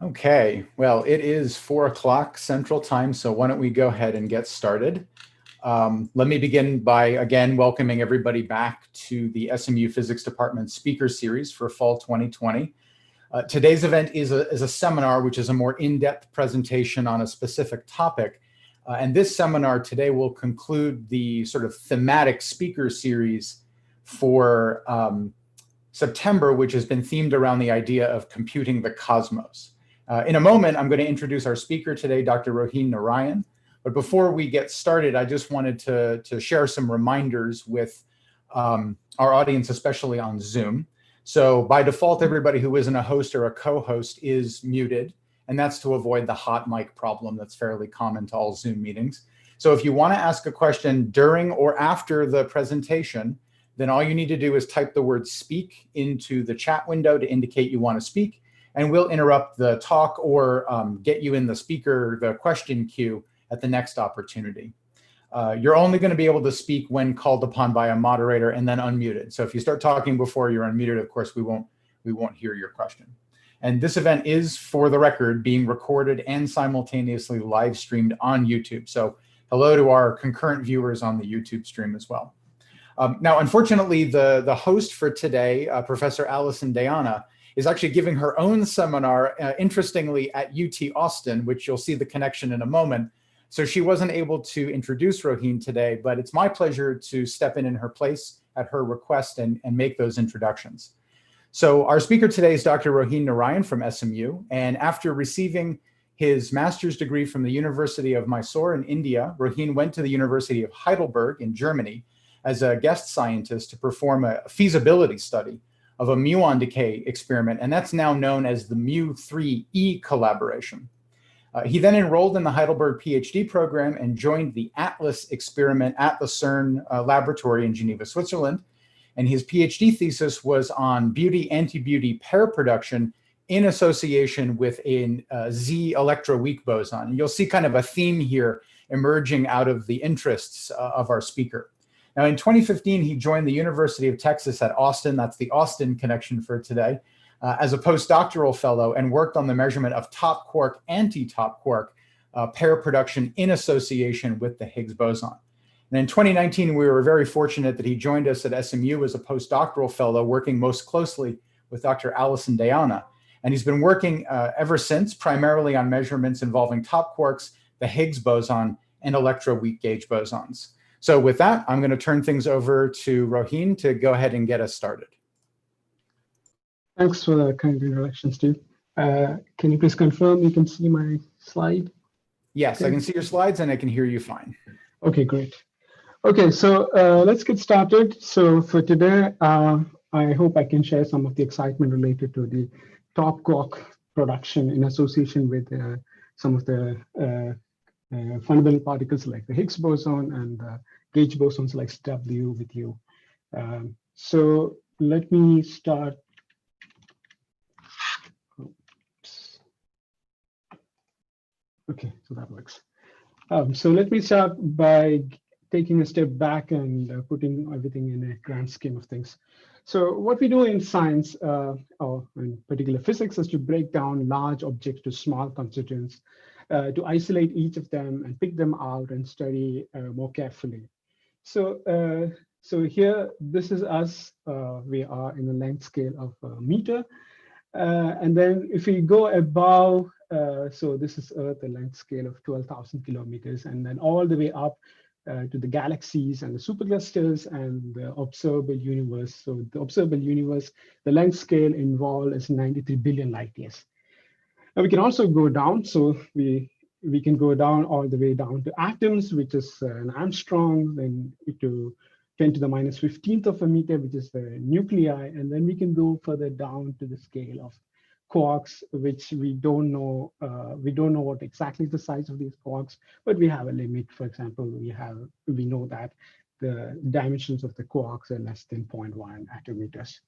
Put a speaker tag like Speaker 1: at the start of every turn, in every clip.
Speaker 1: Okay, well, it is 4 o'clock Central Time, so why don't we go ahead and get started. Let me begin by, again, welcoming everybody back to the SMU Physics Department Speaker Series for Fall 2020. Today's event is a seminar, which is a more in-depth presentation on a specific topic. And this seminar today will conclude the sort of thematic speaker series for September, which has been themed around the idea of computing the cosmos. In a moment, I'm going to introduce our speaker today, Dr. Rohin Narayan. But before we get started, I just wanted to share some reminders with our audience, especially on Zoom. So by default, everybody who isn't a host or a co-host is muted, and that's to avoid the hot mic problem that's fairly common to all Zoom meetings. So if you want to ask a question during or after the presentation, then all you need to do is type the word speak into the chat window to indicate you want to speak, and we'll interrupt the talk or get you in the question queue at the next opportunity. You're only going to be able to speak when called upon by a moderator and then unmuted. So if you start talking before you're unmuted, of course, we won't hear your question. And this event is, for the record, being recorded and simultaneously live streamed on YouTube. So hello to our concurrent viewers on the YouTube stream as well. Now, unfortunately, the host for today, Professor Alison Dayana, is actually giving her own seminar, interestingly, at UT Austin, which you'll see the connection in a moment. So she wasn't able to introduce Rohin today, but it's my pleasure to step in her place at her request and make those introductions. So our speaker today is Dr. Rohin Narayan from SMU. And after receiving his master's degree from the University of Mysore in India, Rohin went to the University of Heidelberg in Germany as a guest scientist to perform a feasibility study of a muon decay experiment, and that's now known as the mu3e collaboration. He then enrolled in the Heidelberg PhD program and joined the ATLAS experiment at the CERN laboratory in Geneva, Switzerland. And his PhD thesis was on beauty-anti-beauty pair production in association with a Z electro-weak boson. And you'll see kind of a theme here emerging out of the interests of our speaker. Now, in 2015, he joined the University of Texas at Austin, that's the Austin connection for today, as a postdoctoral fellow, and worked on the measurement of top quark, anti-top quark pair production in association with the Higgs boson. And in 2019, we were very fortunate that he joined us at SMU as a postdoctoral fellow, working most closely with Dr. Alison Dayana. And he's been working ever since, primarily on measurements involving top quarks, the Higgs boson, and electro-weak gauge bosons. So with that, I'm going to turn things over to Rohin to go ahead and get us started.
Speaker 2: Thanks for the kind introduction, Steve. Can you please confirm you can see my slide?
Speaker 1: Yes, okay. I can see your slides and I can hear you fine.
Speaker 2: Okay, great. Okay, so let's get started. So for today, I hope I can share some of the excitement related to the top quark production in association with some of the fundamental particles like the Higgs boson and gauge bosons like W with you. So let me start. Oops. Okay, so that works. So let me start by taking a step back and putting everything in a grand scheme of things. So what we do in science, or in particular physics, is to break down large objects to small constituents, to isolate each of them and pick them out and study more carefully. So, so here, this is us. We are in the length scale of a meter. And then if we go above, so this is Earth, the length scale of 12,000 kilometers, and then all the way up to the galaxies and the superclusters and the observable universe. So the observable universe, the length scale involved is 93 billion light years. Now we can also go down. So we can go down all the way down to atoms, which is an angstrom, then to 10 to the minus 15th of a meter, which is the nuclei. And then we can go further down to the scale of quarks, which we don't know what exactly the size of these quarks, but we have a limit. For example, we know that the dimensions of the quarks are less than 0.1 atometers.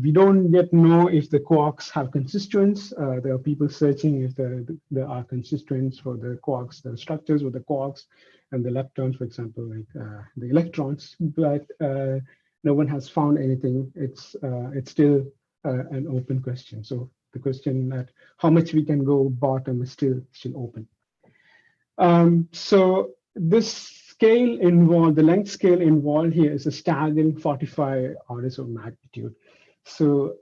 Speaker 2: We don't yet know if the quarks have constituents. There are people searching if there are constituents for the quarks, the structures with the quarks and the leptons, for example, like the electrons, but no one has found anything. It's still an open question. So the question that how much we can go bottom is still open. So this scale involved, the length scale involved here is a staggering 45 orders of magnitude. So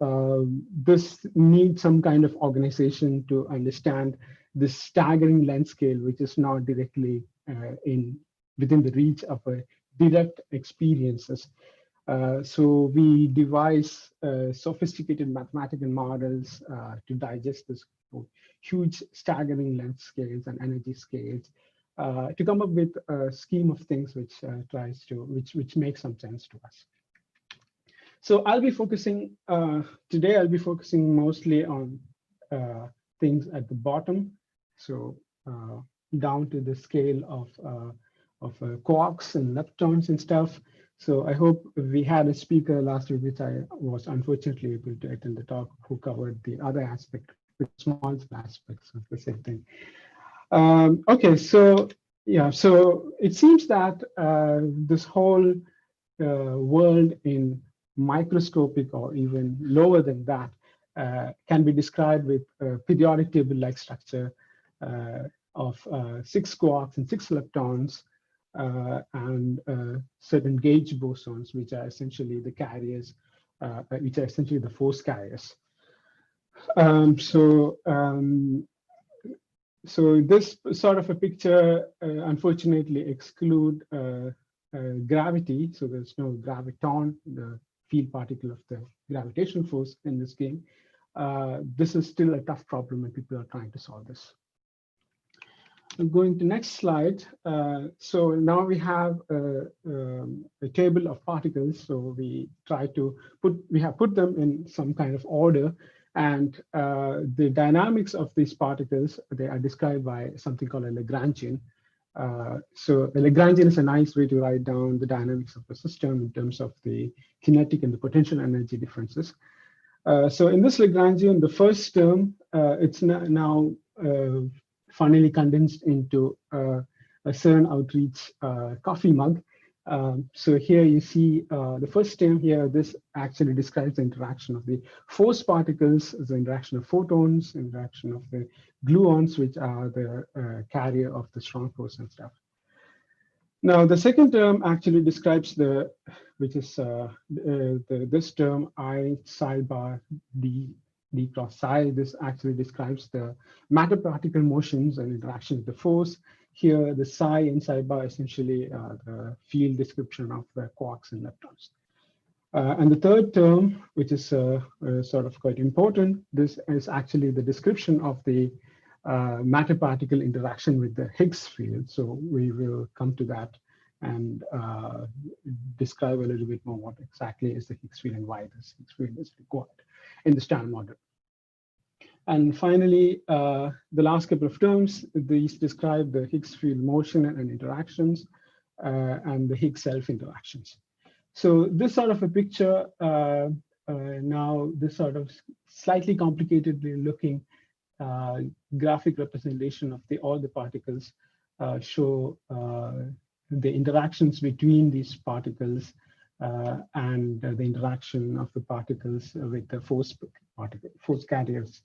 Speaker 2: this needs some kind of organization to understand this staggering length scale, which is not directly within the reach of a direct experiences. So we devise sophisticated mathematical models to digest this huge staggering length scales and energy scales to come up with a scheme of things which which makes some sense to us. So I'll be focusing today. I'll be focusing mostly on things at the bottom, so down to the scale of quarks and leptons and stuff. So I hope we had a speaker last week, which I was unfortunately able to attend the talk, who covered the other aspect, the small aspects of the same thing. Okay, so yeah, so it seems that this whole world in microscopic or even lower than that can be described with a periodic table-like structure of 6 quarks and 6 leptons and certain gauge bosons, which are essentially the carriers, which are essentially the force carriers. So this sort of a picture unfortunately exclude gravity. So there's no graviton, the field particle of the gravitational force in this game. This is still a tough problem and people are trying to solve this. Going to next slide. So now we have a table of particles. So we try to put them in some kind of order, and the dynamics of these particles, they are described by something called a Lagrangian. So a Lagrangian is a nice way to write down the dynamics of the system in terms of the kinetic and the potential energy differences. So in this Lagrangian, the first term, it's now finally condensed into a CERN outreach coffee mug. So here you see the first term here, this actually describes the interaction of the force particles, the interaction of photons, interaction of the gluons, which are the carrier of the strong force and stuff. Now, the second term actually describes which is this term I psi bar d cross psi. This actually describes the matter particle motions and interaction with the force. Here, the psi and psi bar essentially the field description of the quarks and leptons. And the third term, which is sort of quite important, this is actually the description of the matter particle interaction with the Higgs field. So we will come to that and describe a little bit more what exactly is the Higgs field and why this Higgs field is required in the Standard Model. And finally, the last couple of terms, these describe the Higgs field motion and interactions and the Higgs self interactions. So this sort of a picture, now this sort of slightly complicatedly looking graphic representation of all the particles show the interactions between these particles and the interaction of the particles with the force carriers.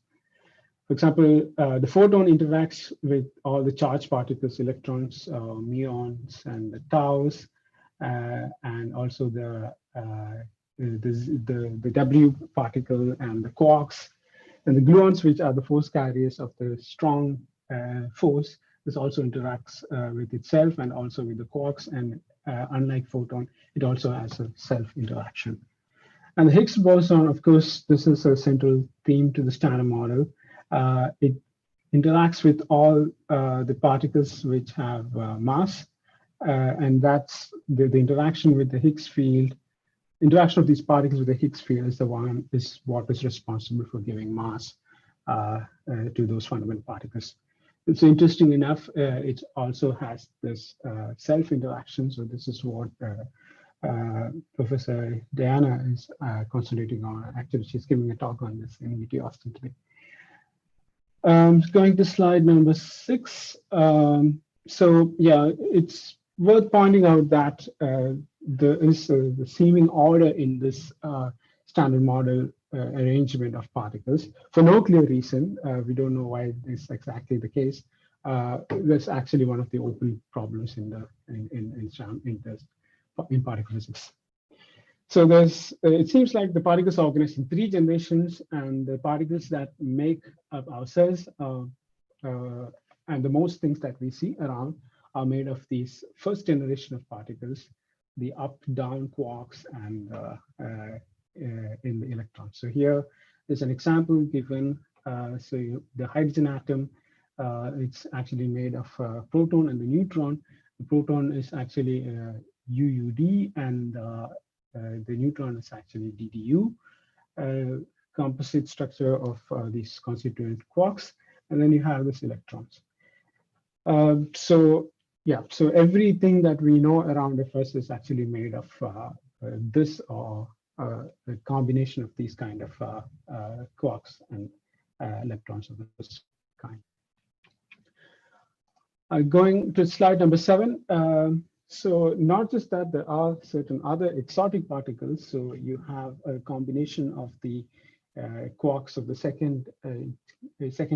Speaker 2: For example, the photon interacts with all the charged particles, electrons, muons, and the taus, and also the W particle and the quarks, and the gluons, which are the force carriers of the strong force. This also interacts with itself and also with the quarks, and unlike photon, it also has a self-interaction. And the Higgs boson, of course, this is a central theme to the Standard Model. It interacts with all the particles which have mass, and that's the interaction with the Higgs field. Interaction of these particles with the Higgs field is what is responsible for giving mass to those fundamental particles. It's interesting enough, it also has this self-interaction. So this is what Professor Diana is concentrating on. Actually, she's giving a talk on this in UT Austin today. Going to slide number 6. So yeah, it's worth pointing out that there is the seeming order in this Standard Model arrangement of particles for no clear reason. We don't know why this is exactly the case. That's actually one of the open problems in particle physics. So it seems like the particles are organized in 3 generations, and the particles that make up our cells and the most things that we see around are made of these first generation of particles, the up-down quarks and in the electrons. So here is an example given. The hydrogen atom, it's actually made of proton and the neutron. The proton is actually UUD, and the neutron is actually DDU. Composite structure of these constituent quarks, and then you have this electrons. So everything that we know around the first is actually made of this or a combination of these kind of quarks and electrons of this kind. Going to slide number 7. So not just that, there are certain other exotic particles. So you have a combination of the quarks of the second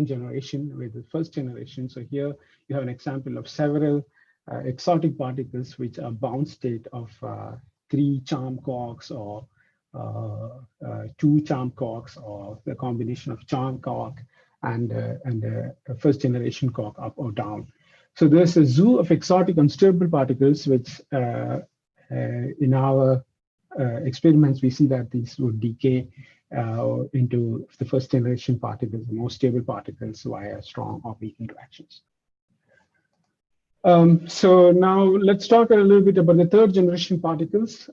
Speaker 2: generation with the first generation. So here you have an example of several exotic particles which are bound state of 3 charm quarks or 2 charm quarks, or the combination of charm quark and a first generation quark up or down. So there's a zoo of exotic unstable particles, which in our experiments, we see that these would decay into the first generation particles, the more stable particles, via strong or weak interactions. So now let's talk a little bit about the third generation particles.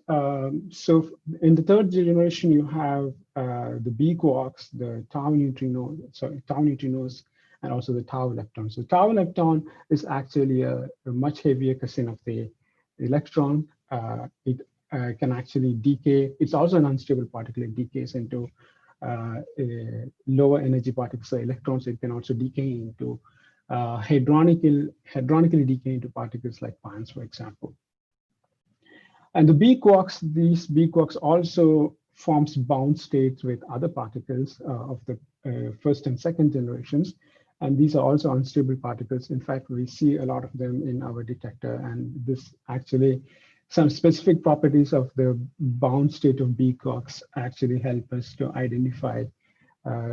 Speaker 2: So in the third generation, you have the B quarks, the tau neutrinos, and also the tau lepton. So tau lepton is actually a much heavier cousin of the electron. It can actually decay. It's also an unstable particle. It decays into lower energy particles, so electrons. It can also decay into hadronically decay into particles like pions, for example. And the B quarks, these B quarks also forms bound states with other particles of the first and second generations. And these are also unstable particles. In fact, we see a lot of them in our detector. And this actually, some specific properties of the bound state of B quarks actually help us to identify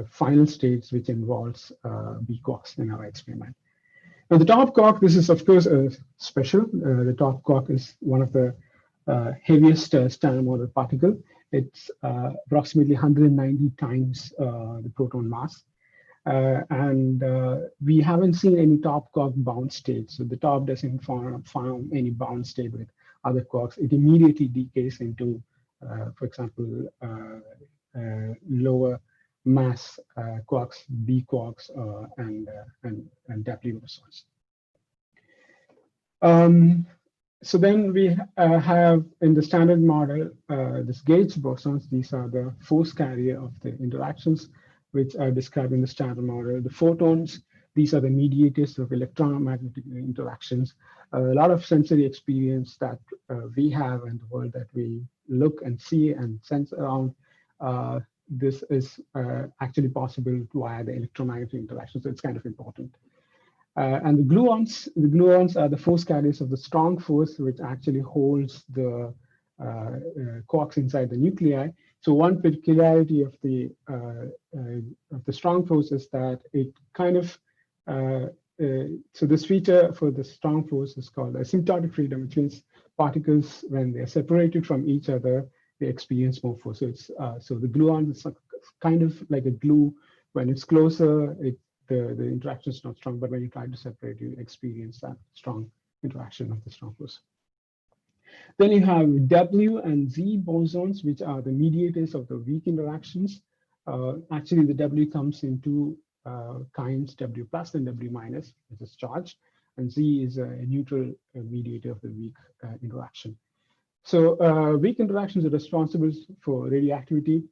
Speaker 2: final states which involves B quarks in our experiment. Now, the top quark, this is of course special. The top quark is one of the heaviest standard model particle. It's approximately 190 times the proton mass. And we haven't seen any top quark bound state. So the top doesn't form any bound state with other quarks. It immediately decays into, for example, lower mass quarks, B quarks, and W bosons. So then we have in the standard model this gauge bosons. These are the force carrier of the interactions, which are described in the standard model. The photons, these are the mediators of electromagnetic interactions. A lot of sensory experience that we have in the world that we look and see and sense around, this is actually possible via the electromagnetic interactions. So it's kind of important. And the gluons are the force carriers of the strong force, which actually holds the quarks inside the nuclei. So one peculiarity of the strong force is that it kind of so this feature for the strong force is called asymptotic freedom, which means particles, when they're separated from each other, they experience more force. So it's so the gluon is kind of like a glue. When it's closer, the interaction is not strong, but when you try to separate, you experience that strong interaction of the strong force. Then you have W and Z bosons, which are the mediators of the weak interactions. Actually, the W comes in 2 kinds, W plus and W minus, which is charged, and Z is a neutral mediator of the weak interaction. So weak interactions are responsible for radioactivity,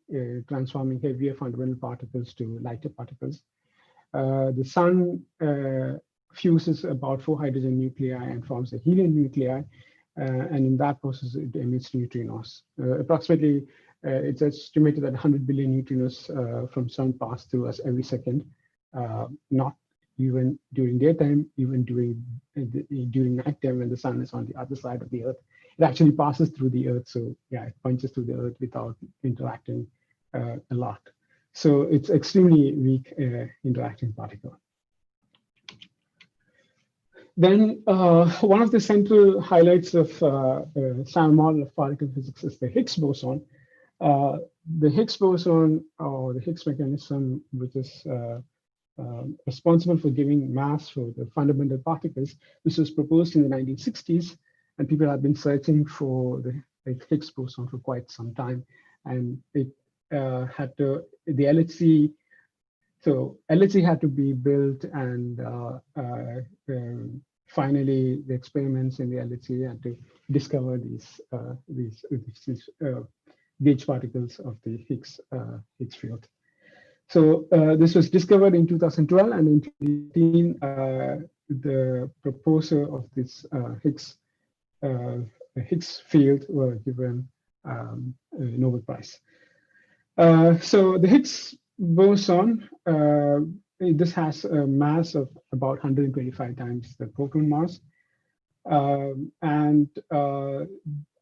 Speaker 2: transforming heavier fundamental particles to lighter particles. The sun fuses about 4 hydrogen nuclei and forms a helium nuclei. And in that process, it emits neutrinos. Approximately It's estimated that 100 billion neutrinos from sun pass through us every second, not even during daytime, even during nighttime when the sun is on the other side of the Earth. It actually passes through the Earth, so yeah, it punches through the Earth without interacting a lot. So it's extremely weak interacting particle. Then one of the central highlights of Standard Model of particle physics is the Higgs boson. The Higgs boson, or the Higgs mechanism, which is responsible for giving mass for the fundamental particles. This was proposed in the 1960s, and people have been searching for the Higgs boson for quite some time. And it had to, the LHC, so LHC had to be built, and finally the experiments in the LHC had to discover these gauge particles of the Higgs field. So this was discovered in 2012, and in 2018, the proposer of this Higgs field were given a Nobel Prize. So the Higgs boson, this has a mass of about 125 times the proton mass.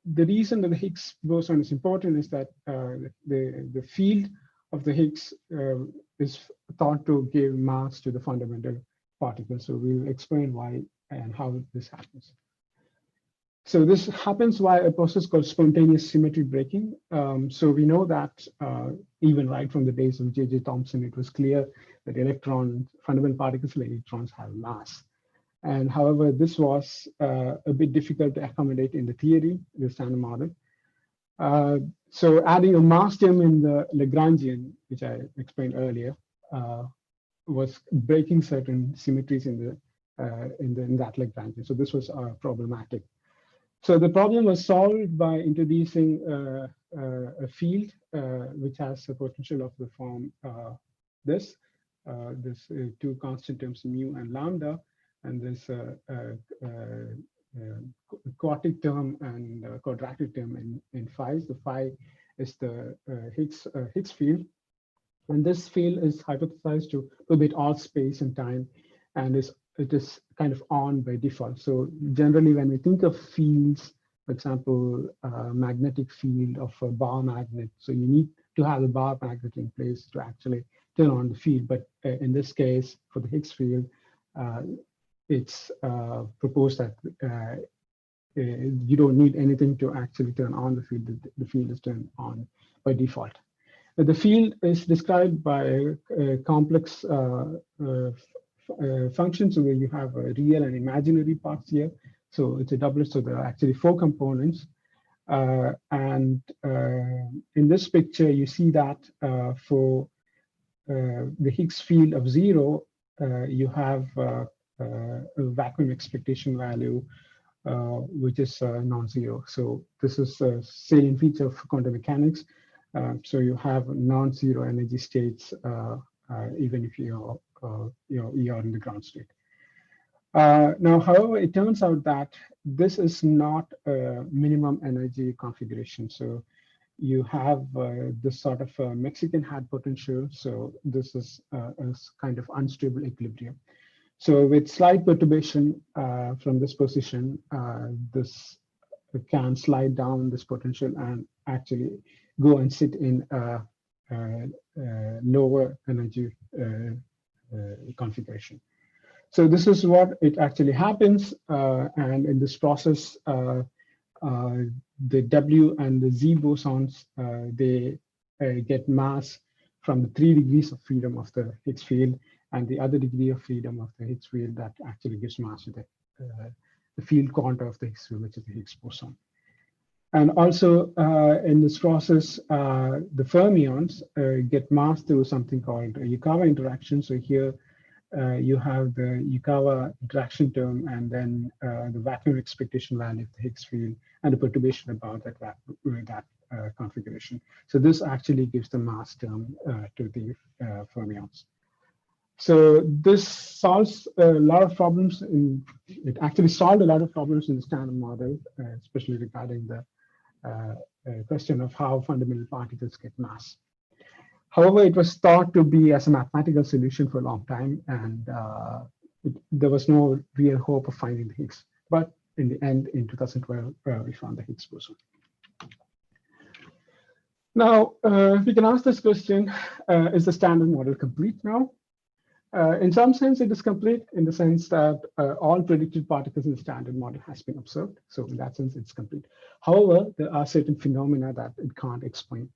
Speaker 2: The reason that the Higgs boson is important is that the field of the Higgs is thought to give mass to the fundamental particles. So we'll explain why and how this happens. So this happens via a process called spontaneous symmetry breaking. So we know that even right from the days of J.J. Thomson, it was clear that fundamental particles like electrons have mass. And however, this was a bit difficult to accommodate in the theory, the Standard Model. So adding a mass term in the Lagrangian, which I explained earlier, was breaking certain symmetries in that Lagrangian. So this was problematic. So the problem was solved by introducing a field which has a potential of the form this two constant terms mu and lambda, and this quartic term and quadratic term in phi. The phi is the Higgs field, and this field is hypothesized to orbit all space and time, and it is kind of on by default. So generally, when we think of fields, for example, magnetic field of a bar magnet, so you need to have a bar magnet in place to actually turn on the field. But in this case, for the Higgs field, it's proposed that you don't need anything to actually turn on the field. The field is turned on by default. The field is described by complex functions where you have real and imaginary parts here. So it's a doublet, so there are actually 4 components. In this picture, you see that for the Higgs field of 0, you have a vacuum expectation value, which is non-zero. So this is a salient feature of quantum mechanics. So you have non-zero energy states, even if you're in the ground state. Now, however, it turns out that this is not a minimum energy configuration. So you have this sort of Mexican hat potential. So this is a kind of unstable equilibrium. So with slight perturbation from this position, this can slide down this potential and actually go and sit in a lower energy configuration. So this is what it actually happens. And in this process, the W and the Z bosons, they get mass from the 3 degrees of freedom of the Higgs field, and the other degree of freedom of the Higgs field that actually gives mass to the field quanta of the Higgs field, which is the Higgs boson. And also in this process, the fermions get mass through something called a Yukawa interaction. So here you have the Yukawa interaction term, and then the vacuum expectation value of the Higgs field, and the perturbation about that configuration. So this actually gives the mass term to the fermions. So this solves a lot of problems. It actually solved a lot of problems in the Standard Model, especially regarding the question of how fundamental particles get mass. However, it was thought to be as a mathematical solution for a long time, and there was no real hope of finding the Higgs. But in the end, in 2012, we found the Higgs boson. Now, we can ask this question, is the standard model complete now? In some sense, it is complete in the sense that all predicted particles in the standard model has been observed. So in that sense, it's complete. However, there are certain phenomena that it can't explain.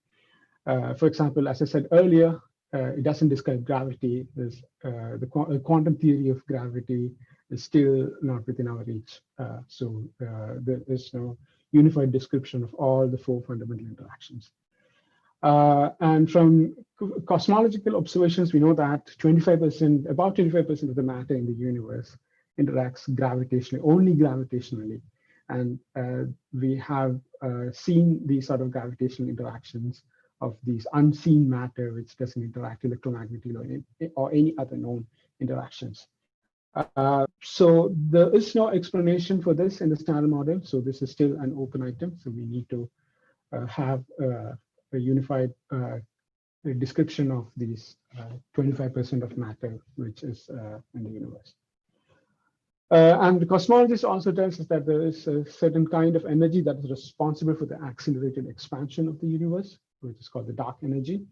Speaker 2: For example, as I said earlier, it doesn't describe gravity. The quantum theory of gravity is still not within our reach. So there is no unified description of all the 4 fundamental interactions. And from cosmological observations, we know that about 25% of the matter in the universe interacts gravitationally, only gravitationally. And we have seen these sort of gravitational interactions of these unseen matter, which doesn't interact electromagnetically or any other known interactions. So there is no explanation for this in the standard model. So this is still an open item. So we need to have a unified description of these 25% of matter, which is in the universe. And the cosmologist also tells us that there is a certain kind of energy that is responsible for the accelerated expansion of the universe, which is called the dark energy.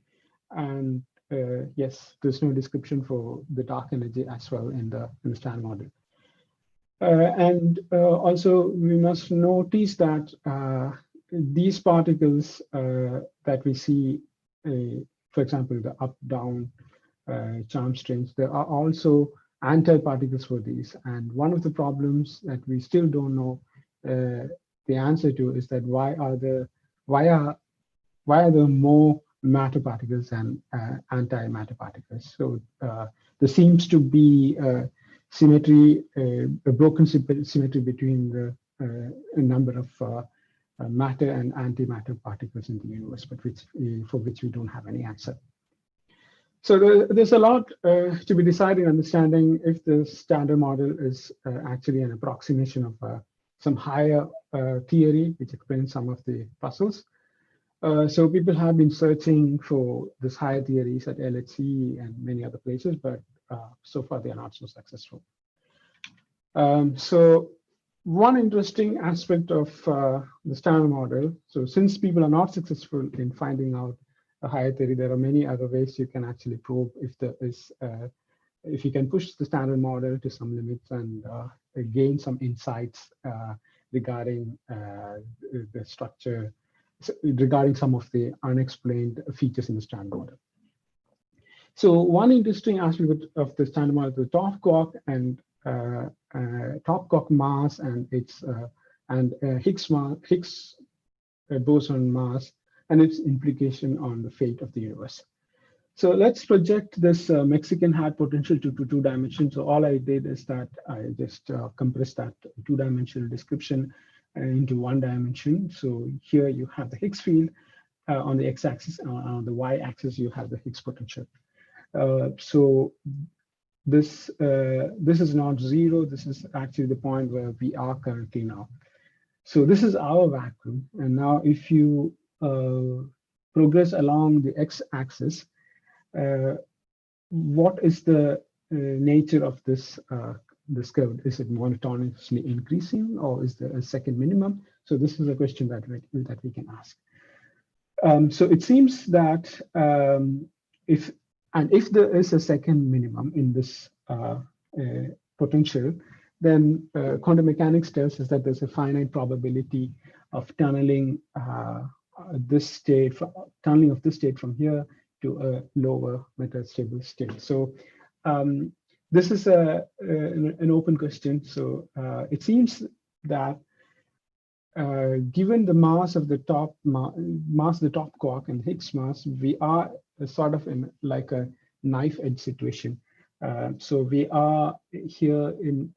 Speaker 2: And yes, there's no description for the dark energy as well in the standard model. And also, we must notice that these particles that we see, for example, the up-down charm strings, there are also antiparticles for these. And one of the problems that we still don't know the answer to is that why are there more matter particles than antimatter particles? So there seems to be symmetry, a broken symmetry between the number of matter and antimatter particles in the universe, but for which we don't have any answer. So there's a lot to be decided, understanding if the standard model is actually an approximation of some higher theory, which explains some of the puzzles. So people have been searching for this higher theories at LHC and many other places, but so far they are not so successful. So one interesting aspect of the standard model, so since people are not successful in finding out a higher theory, there are many other ways you can actually probe if there is, if you can push the standard model to some limits and gain some insights regarding the structure, regarding some of the unexplained features in the standard model. So one interesting aspect of the standard model, the top quark and top quark mass and its Higgs boson mass and its implication on the fate of the universe. So let's project this Mexican hat potential to 2 dimensions. So all I did is that I just compressed that 2-dimensional description into 1 dimension. So here you have the Higgs field on the x-axis, on the y-axis you have the Higgs potential. So this is not 0. This is actually the point where we are currently now. So this is our vacuum. And now if you progress along the x-axis, what is the nature of this curve? Is it monotonously increasing, or is there a second minimum? So this is a question that we can ask. So it seems that if there is a second minimum in this potential, then quantum mechanics tells us that there's a finite probability of tunneling of this state from here to a lower metastable state. So this is an open question. So it seems that given the mass of the top quark and Higgs mass, we are sort of in like a knife edge situation. So we are here in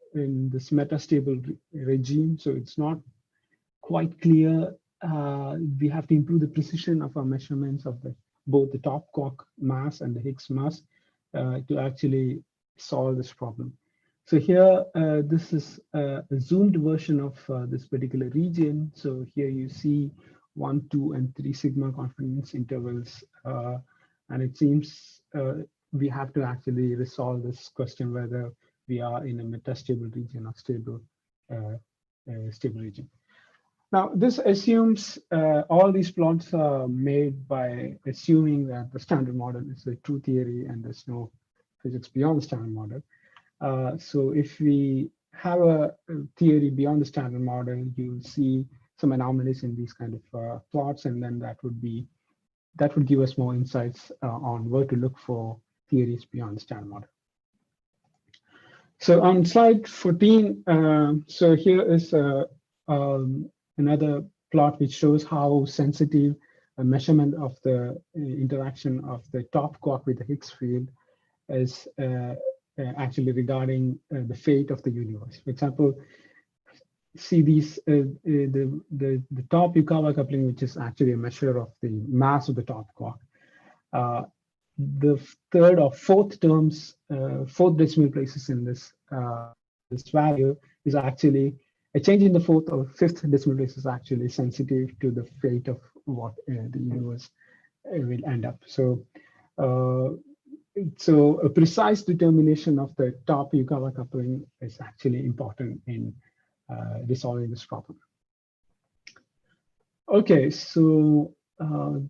Speaker 2: this metastable regime. So it's not quite clear. We have to improve the precision of our measurements of both the top quark mass and the Higgs mass to actually solve this problem. So here, this is a zoomed version of this particular region. So here you see 1, 2, and 3 sigma confidence intervals. And it seems we have to actually resolve this question whether we are in a metastable region or stable region. Now, this assumes all these plots are made by assuming that the standard model is the true theory and there's no physics beyond the standard model. So if we have a theory beyond the standard model, you'll see some anomalies in these kind of plots, and then that would give us more insights on where to look for theories beyond the standard model. So on slide 14, so here is another plot which shows how sensitive a measurement of the interaction of the top quark with the Higgs field is actually regarding the fate of the universe. For example, see these the top Yukawa coupling, which is actually a measure of the mass of the top quark. The third or fourth terms, fourth decimal places in this this value is actually a change in the fourth or fifth decimal place is actually sensitive to the fate of what the universe will end up. So, so a precise determination of the top Yukawa coupling is actually important in resolving this problem. Okay, so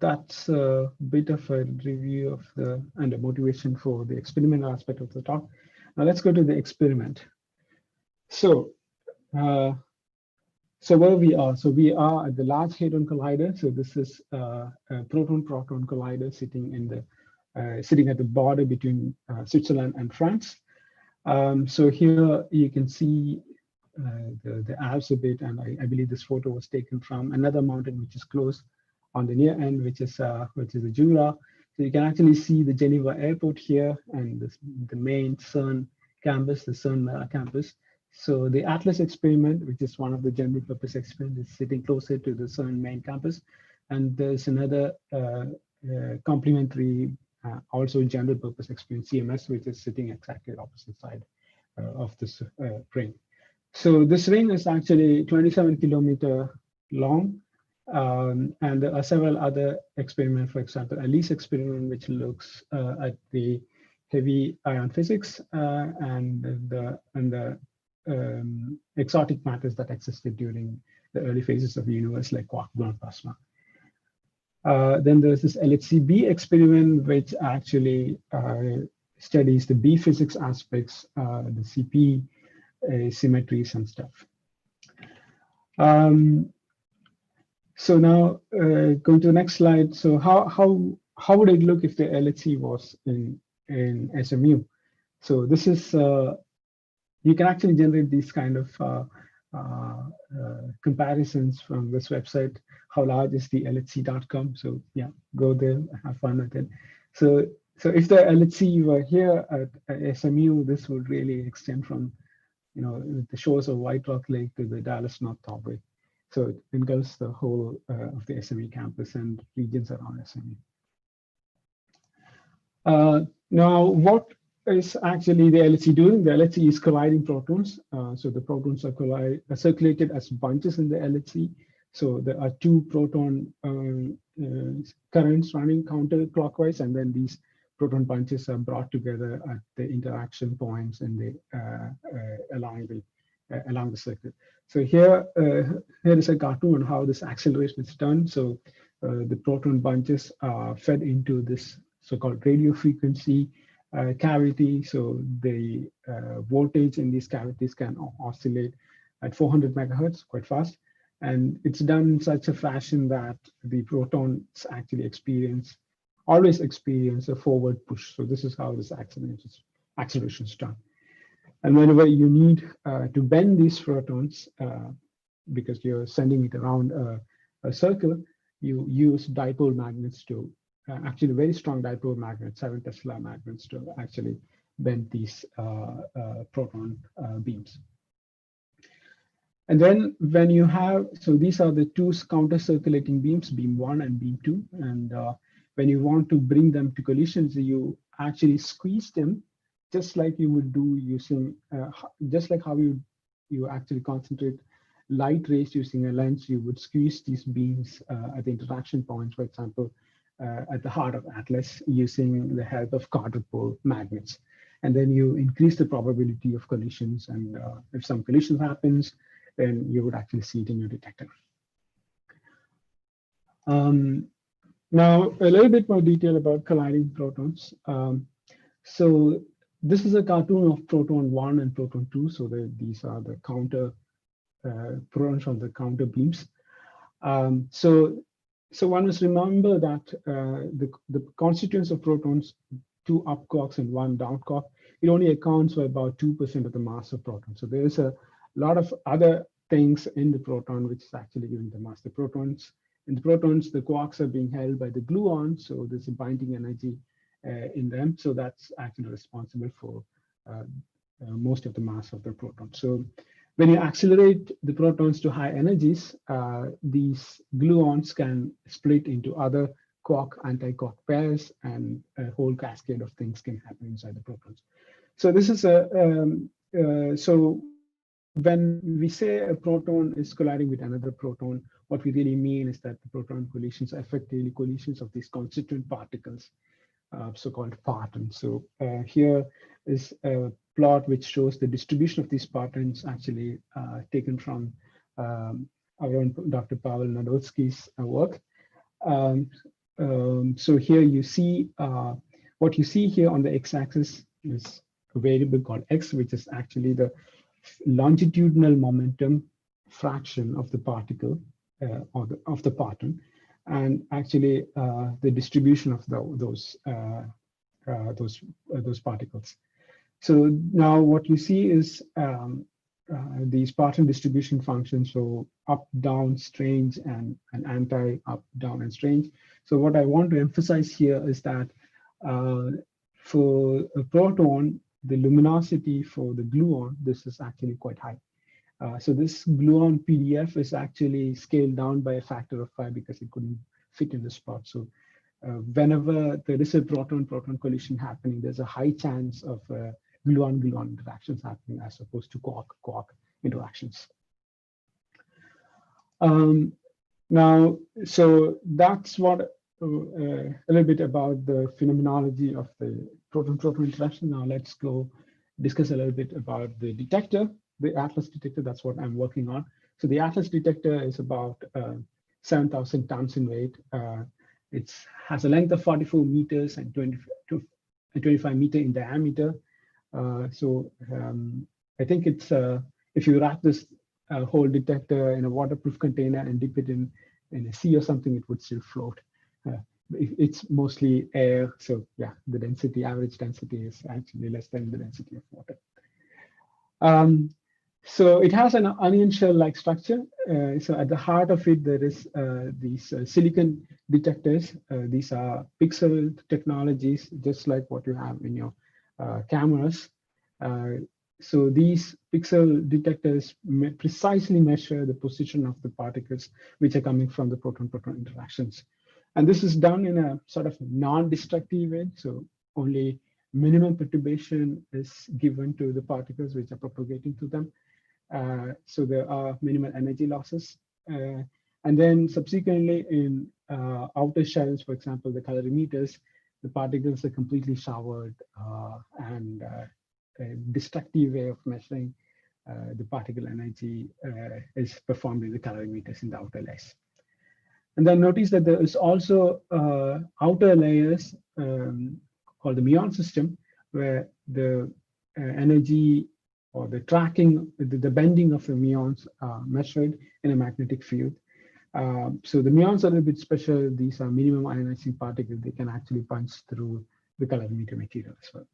Speaker 2: that's a bit of a review of and a motivation for the experimental aspect of the talk. Now let's go to the experiment. So, so where we are, so we are at the Large Hadron Collider. So this is a proton-proton collider sitting in the sitting at the border between Switzerland and France. So here you can see the Alps a bit, and I believe this photo was taken from another mountain which is close on the near end, which is the Jura. So you can actually see the Geneva airport here and the main CERN campus, the CERN campus. So the ATLAS experiment, which is one of the general purpose experiments, is sitting closer to the CERN main campus. And there's another complementary, also general purpose experiment, CMS, which is sitting exactly opposite side of this ring. So this ring is actually 27 kilometers long. And there are several other experiments, for example, a LEAS experiment, which looks at the heavy ion physics and the exotic matters that existed during the early phases of the universe, like quark gluon plasma. Then there's this LHC-B experiment, which actually studies the B physics aspects, the CP symmetries and stuff. So now going to the next slide. So how would it look if the LHC was in SMU? So this is you can actually generate these kind of comparisons from this website. How large is the LHC.com? So yeah, go there, have fun with it. So if the LHC were here at SMU, this would really extend from the shores of White Rock Lake to the Dallas North Tollway. So it engulfs the whole of the SMU campus and regions around SMU. Now, what is actually the LHC doing? The LHC is colliding protons. So the protons are circulated as bunches in the LHC. So there are two proton currents running counterclockwise, and then these proton bunches are brought together at the interaction points and along the circuit. So here is a cartoon on how this acceleration is done. So the proton bunches are fed into this so-called radio frequency cavity. So the voltage in these cavities can oscillate at 400 megahertz, quite fast. And it's done in such a fashion that the protons actually always experience a forward push. So this is how this acceleration is done. And whenever you need to bend these protons, because you're sending it around a circle, you use dipole magnets to actually very strong dipole magnets, 7 Tesla magnets, to actually bend these proton beams. And then when you have, so these are the two counter circulating beams, beam 1 and beam 2. And when you want to bring them to collisions, you actually squeeze them just like you would do using, just like how you actually concentrate light rays using a lens, you would squeeze these beams at the interaction points, for example, at the heart of Atlas using the help of quadrupole magnets. And then you increase the probability of collisions. And if some collision happens, then you would actually see it in your detector. Now, a little bit more detail about colliding protons. So this is a cartoon of proton 1 and proton 2. So these are the counter protons from the counter beams. So one must remember that the constituents of protons, 2 up quarks and 1 down quark, it only accounts for about 2% of the mass of protons. So there is a lot of other things in the proton which is actually giving the mass. The protons, in the protons, the quarks are being held by the gluons, so there's a binding energy in them. So that's actually responsible for most of the mass of the proton. So when you accelerate the protons to high energies, these gluons can split into other quark anti-quark pairs, and a whole cascade of things can happen inside the protons. So this is so when we say a proton is colliding with another proton, what we really mean is that the proton collisions are effectively collisions of these constituent particles, so-called partons. So here is a plot which shows the distribution of these partons, actually taken from our own Dr. Pavel Nadolsky's work. So here you see, what you see here on the x-axis is a variable called x, which is actually the longitudinal momentum fraction of the particle or of the parton, and actually the distribution of those particles. So now what you see is these parton distribution functions, so up, down, strange, and anti, up, down, and strange. So what I want to emphasize here is that for a proton, the luminosity for the gluon, this is actually quite high. So this gluon PDF is actually scaled down by a factor of 5 because it couldn't fit in the spot. So whenever there is a proton-proton collision happening, there's a high chance of gluon-gluon interactions happening as opposed to quark-quark interactions. Now, so that's what a little bit about the phenomenology of the proton-proton interaction. Now let's go discuss a little bit about the detector, the Atlas detector. That's what I'm working on. So the Atlas detector is about 7,000 tons in weight. It has a length of 44 meters and 25 meter in diameter. So I think it's if you wrap this whole detector in a waterproof container and dip it in a sea or something, it would still float. It's mostly air, so yeah, the density, average density is actually less than the density of water. So it has an onion shell-like structure. So at the heart of it, there is these silicon detectors. These are pixel technologies, just like what you have in your cameras. So these pixel detectors precisely measure the position of the particles which are coming from the proton-proton interactions. And this is done in a sort of non-destructive way. So only minimum perturbation is given to the particles which are propagating to them. So there are minimal energy losses. And then subsequently in outer shells, for example, the calorimeters, the particles are completely showered, and a destructive way of measuring the particle energy is performed in the calorimeters in the outer layers. And then notice that there is also outer layers called the muon system, where the energy or the tracking, the bending of the muons are measured in a magnetic field. So the muons are a little bit special. These are minimum ionizing particles. They can actually punch through the calorimeter material as well.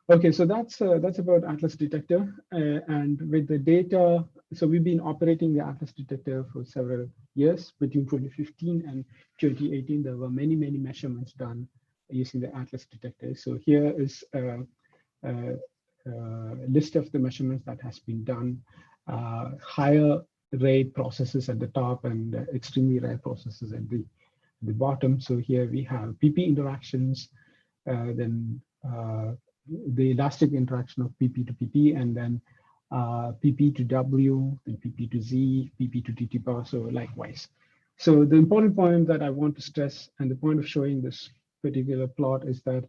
Speaker 2: Okay, so that's about Atlas detector. And with the data, so we've been operating the Atlas detector for several years. Between 2015 and 2018, there were many measurements done using the Atlas detector. So here is a list of the measurements that has been done. Higher rate processes at the top and extremely rare processes at the bottom. So here we have PP interactions, then the elastic interaction of PP to PP, and then pp to w, then pp to z, pp to dt bar, so likewise. So the important point that I want to stress, and the point of showing this particular plot, is that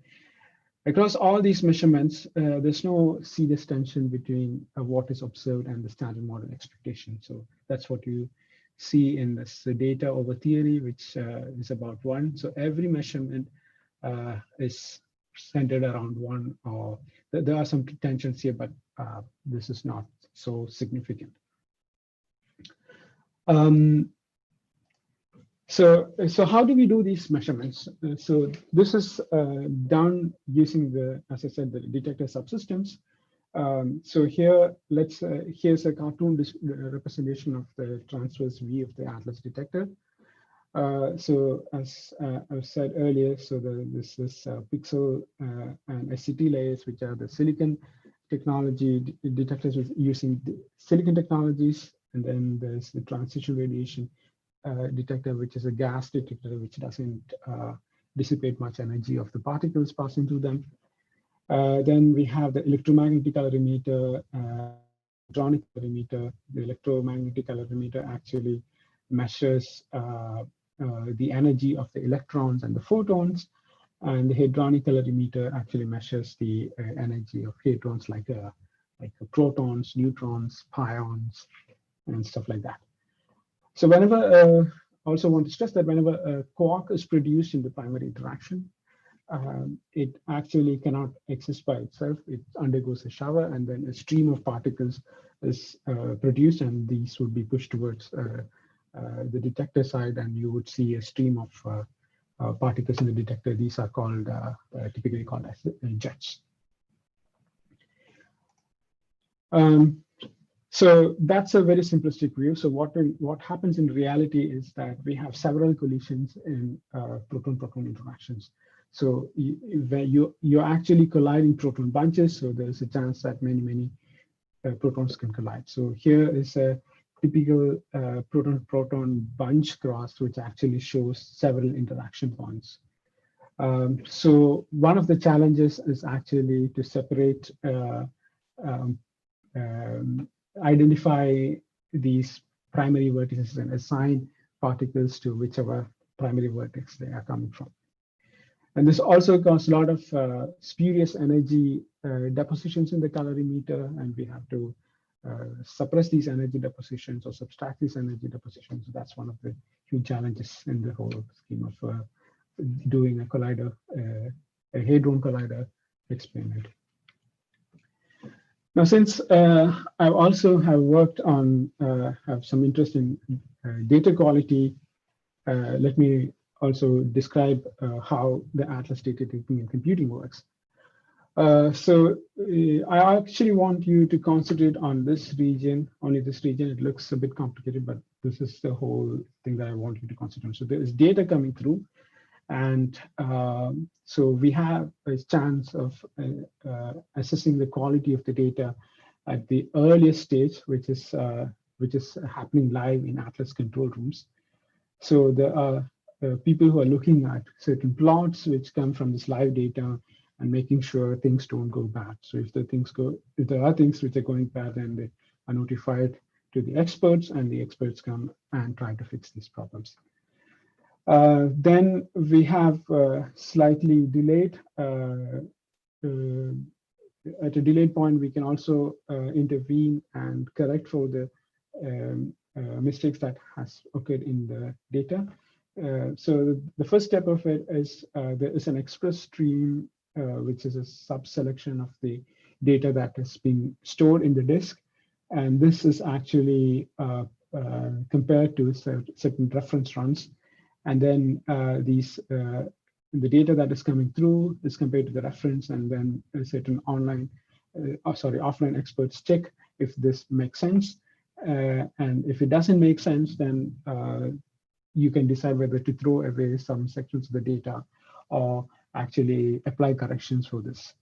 Speaker 2: across all these measurements, there's no serious tension between what is observed and the standard model expectation. So that's what you see in this data over theory, which is about 1. So every measurement is centered around 1, or there are some tensions here, but this is not so significant. So how do we do these measurements? So this is done using the, as I said, the detector subsystems. So here, here's a cartoon representation of the transverse view of the Atlas detector. So as I said earlier, so this is pixel and SCT layers, which are the silicon technology detectors using the silicon technologies, and then there's the transition radiation detector, which is a gas detector, which doesn't dissipate much energy of the particles passing through them. Then we have the electromagnetic calorimeter, electronic calorimeter. The electromagnetic calorimeter actually measures the energy of the electrons and the photons, and the hadronic calorimeter actually measures the energy of hadrons, like protons, neutrons, pions, and stuff like that. So whenever, also want to stress that whenever a quark is produced in the primary interaction, it actually cannot exist by itself. It undergoes a shower, and then a stream of particles is produced, and these would be pushed towards the detector side, and you would see a stream of particles in the detector. These are called typically called as jets. So that's a very simplistic view. So what happens in reality is that we have several collisions in proton-proton interactions. So you're actually colliding proton bunches. So there's a chance that many protons can collide. So here is a typical proton-proton bunch cross, which actually shows several interaction points. So one of the challenges is actually to separate identify these primary vertices and assign particles to whichever primary vertex they are coming from. And this also causes a lot of spurious energy depositions in the calorimeter, and we have to suppress these energy depositions or subtract these energy depositions. So that's one of the huge challenges in the whole scheme of doing a collider, a hadron collider experiment. Now, since I also have worked on, have some interest in data quality, let me also describe how the Atlas data taking and computing works. So I actually want you to concentrate on this region, only this region. It looks a bit complicated, but this is the whole thing that I want you to concentrate on. So there is data coming through, and so we have a chance of assessing the quality of the data at the earliest stage, which is happening live in Atlas control rooms. So there are people who are looking at certain plots which come from this live data and making sure things don't go bad. So if there are things which are going bad, then they are notified to the experts, and the experts come and try to fix these problems. Then we have slightly delayed, at a delayed point, we can also intervene and correct for the mistakes that has occurred in the data. So the first step of it is there is an express stream, which is a sub-selection of the data that is being stored in the disk. And this is actually compared to certain reference runs. And then the data that is coming through is compared to the reference, and then a certain offline experts check if this makes sense. And if it doesn't make sense, then you can decide whether to throw away some sections of the data or actually apply corrections for this.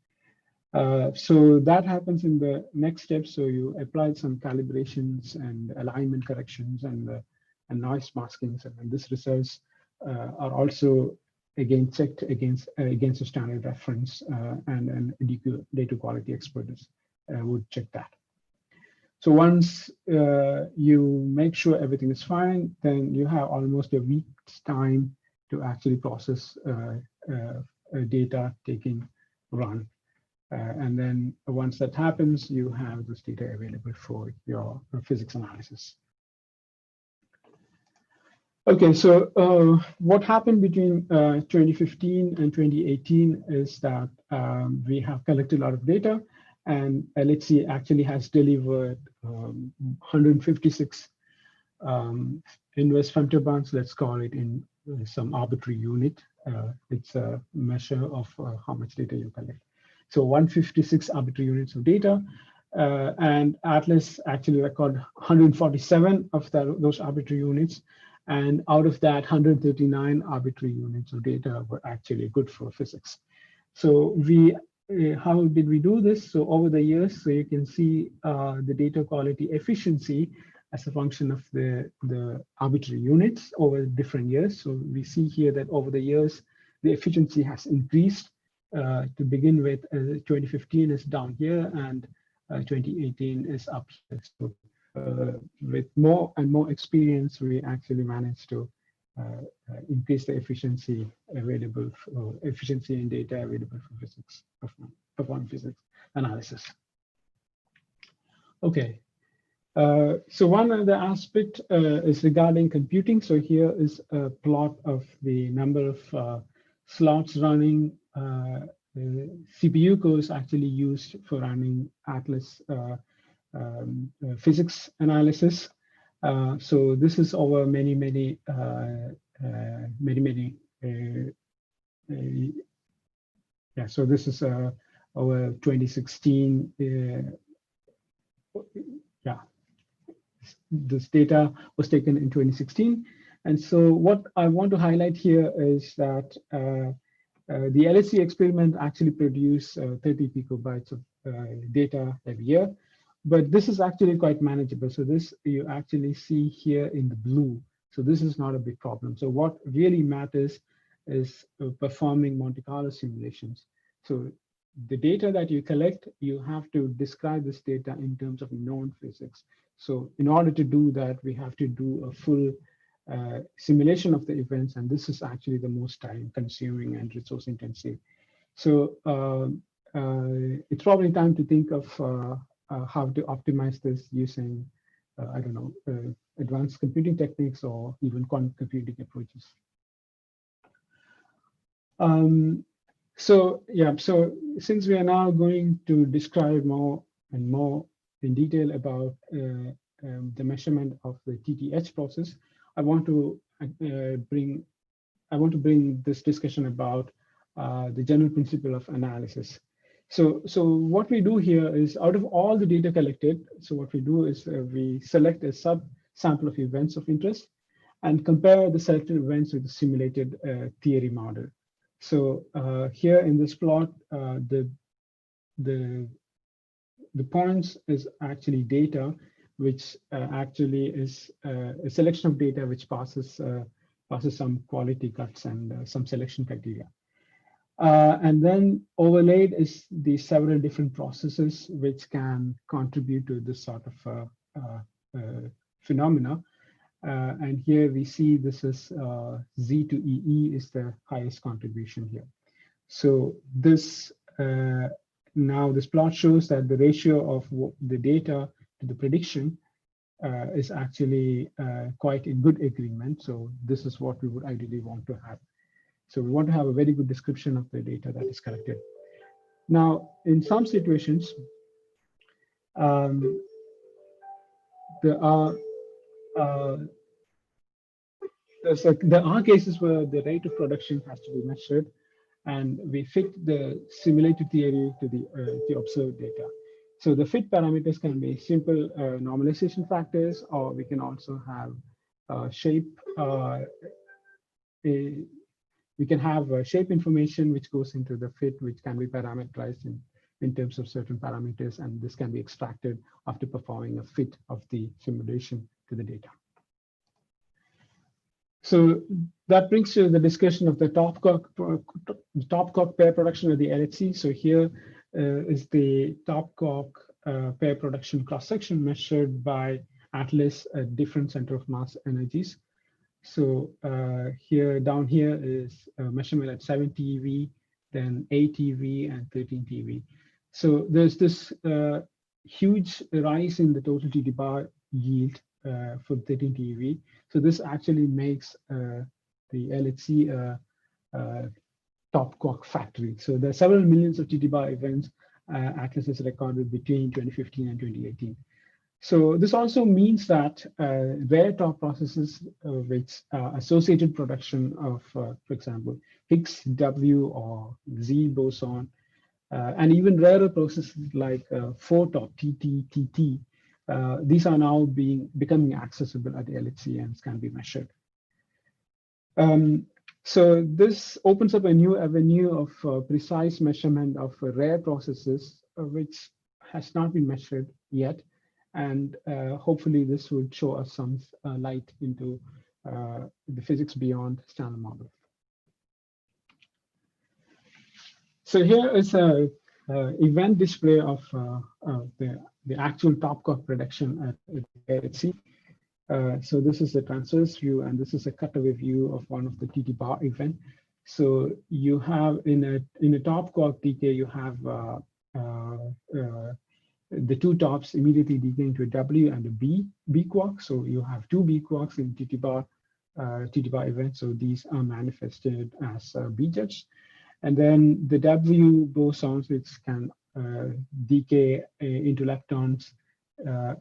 Speaker 2: So that happens in the next step. So you apply some calibrations and alignment corrections and noise maskings, and these results are also again checked against a standard reference, and data quality experts would check that. So once you make sure everything is fine, then you have almost a week's time to actually process data taking run. And then once that happens, you have this data available for your physics analysis. Okay, so what happened between 2015 and 2018 is that we have collected a lot of data, and LHC actually has delivered 156 inverse femtobarns, let's call it in some arbitrary unit. It's a measure of how much data you collect. So 156 arbitrary units of data, and Atlas actually recorded 147 of those arbitrary units. And out of that, 139 arbitrary units of data were actually good for physics. So how did we do this? So over the years, so you can see the data quality efficiency as a function of the arbitrary units over different years. So we see here that over the years, the efficiency has increased. To begin with, 2015 is down here, and 2018 is up here. So with more and more experience, we actually managed to increase the efficiency available, efficiency in data available for physics, perform physics analysis. Okay, so one other aspect is regarding computing. So here is a plot of the number of slots running CPU cores actually used for running Atlas physics analysis. So this is over many yeah, so this is over 2016. Yeah, this data was taken in 2016. And so what I want to highlight here is that the LHC experiment actually produced 30 picobytes of data every year, but this is actually quite manageable. So this you actually see here in the blue. So this is not a big problem. So what really matters is performing Monte Carlo simulations. So the data that you collect, you have to describe this data in terms of known physics. So in order to do that, we have to do a full simulation of the events, and this is actually the most time consuming and resource intensive. So it's probably time to think of how to optimize this using, I don't know, advanced computing techniques or even quantum computing approaches. So yeah, so since we are now going to describe more and more in detail about the measurement of the TTH process, I want to bring this discussion about the general principle of analysis. So what we do here is, out of all the data collected, so what we do is we select a sub-sample of events of interest and compare the selected events with the simulated theory model. So here in this plot, the points is actually data, which actually is a selection of data which passes some quality cuts and some selection criteria. And then overlaid is the several different processes which can contribute to this sort of phenomena. And here we see this is Z to EE is the highest contribution here. So this now this plot shows that the ratio of the data to the prediction is actually quite in good agreement. So this is what we would ideally want to have. So we want to have a very good description of the data that is collected. Now, in some situations, there are cases where the rate of production has to be measured, and we fit the simulated theory to the observed data. So the fit parameters can be simple normalization factors, or we can also have shape. We can have shape information which goes into the fit, which can be parameterized in terms of certain parameters, and this can be extracted after performing a fit of the simulation to the data. So that brings to the discussion of the top quark pair production of the LHC. So here is the top quark pair production cross-section measured by ATLAS at different center of mass energies. So down here is a measurement at 7 TeV, then 8 TeV, and 13 TeV. So there's this huge rise in the total TT bar yield for 13 TeV. So this actually makes the LHC a top quark factory. So there are several millions of TT bar events ATLAS has recorded between 2015 and 2018. So this also means that rare top processes with associated production of, for example, Higgs W or Z boson, and even rarer processes like 4-top TT, these are now becoming accessible at the LHC and can be measured. So this opens up a new avenue of precise measurement of rare processes, which has not been measured yet. And hopefully this would show us some light into the physics beyond standard model. So here is a event display of the actual top quark prediction at LHC. So this is the transverse view, and this is a cutaway view of one of the TT bar event. So you have in a top quark decay, you have the two tops immediately decaying to a W and a B quark. So you have two B quarks in TT bar event. So these are manifested as B jets. And then the W bosons, which can decay into leptons.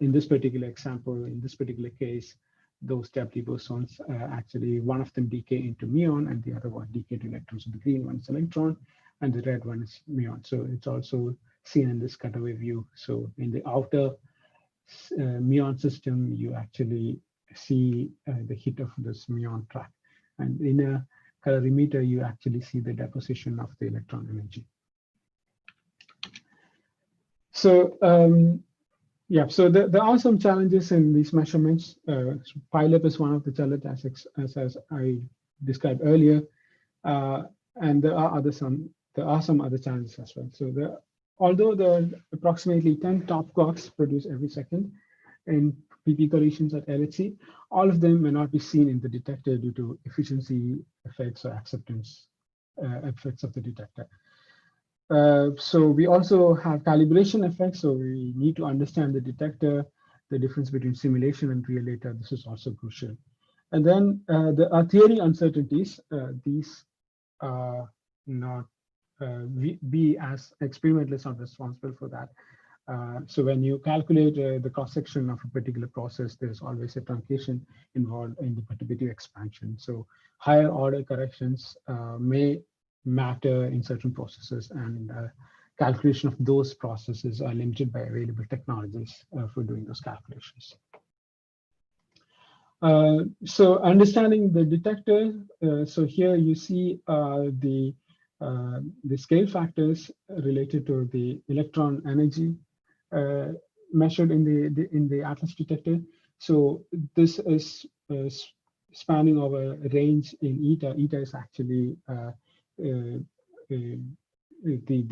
Speaker 2: In this particular example, in this particular case, those W bosons actually, one of them decay into muon and the other one decay to electrons. So the green one is electron and the red one is muon. So it's also seen in this cutaway view. So in the outer muon system, you actually see the hit of this muon track. And in a colorimeter, you actually see the deposition of the electron energy. So yeah, so there are some challenges in these measurements. Pileup is one of the challenges, as I described earlier, and there are some other challenges as well. So although there are approximately 10 top quarks produced every second in PP collisions at LHC, all of them may not be seen in the detector due to efficiency effects or acceptance effects of the detector. So we also have calibration effects. So we need to understand the detector, the difference between simulation and real data. This is also crucial. And then there are theory uncertainties. These are not, we as experimentalists are responsible for that. So when you calculate the cross-section of a particular process, there's always a truncation involved in the perturbative expansion. So higher order corrections may matter in certain processes, and calculation of those processes are limited by available technologies for doing those calculations. So understanding the detector, so here you see the scale factors related to the electron energy measured in the ATLAS detector. So this is spanning over a range in eta. Eta is actually the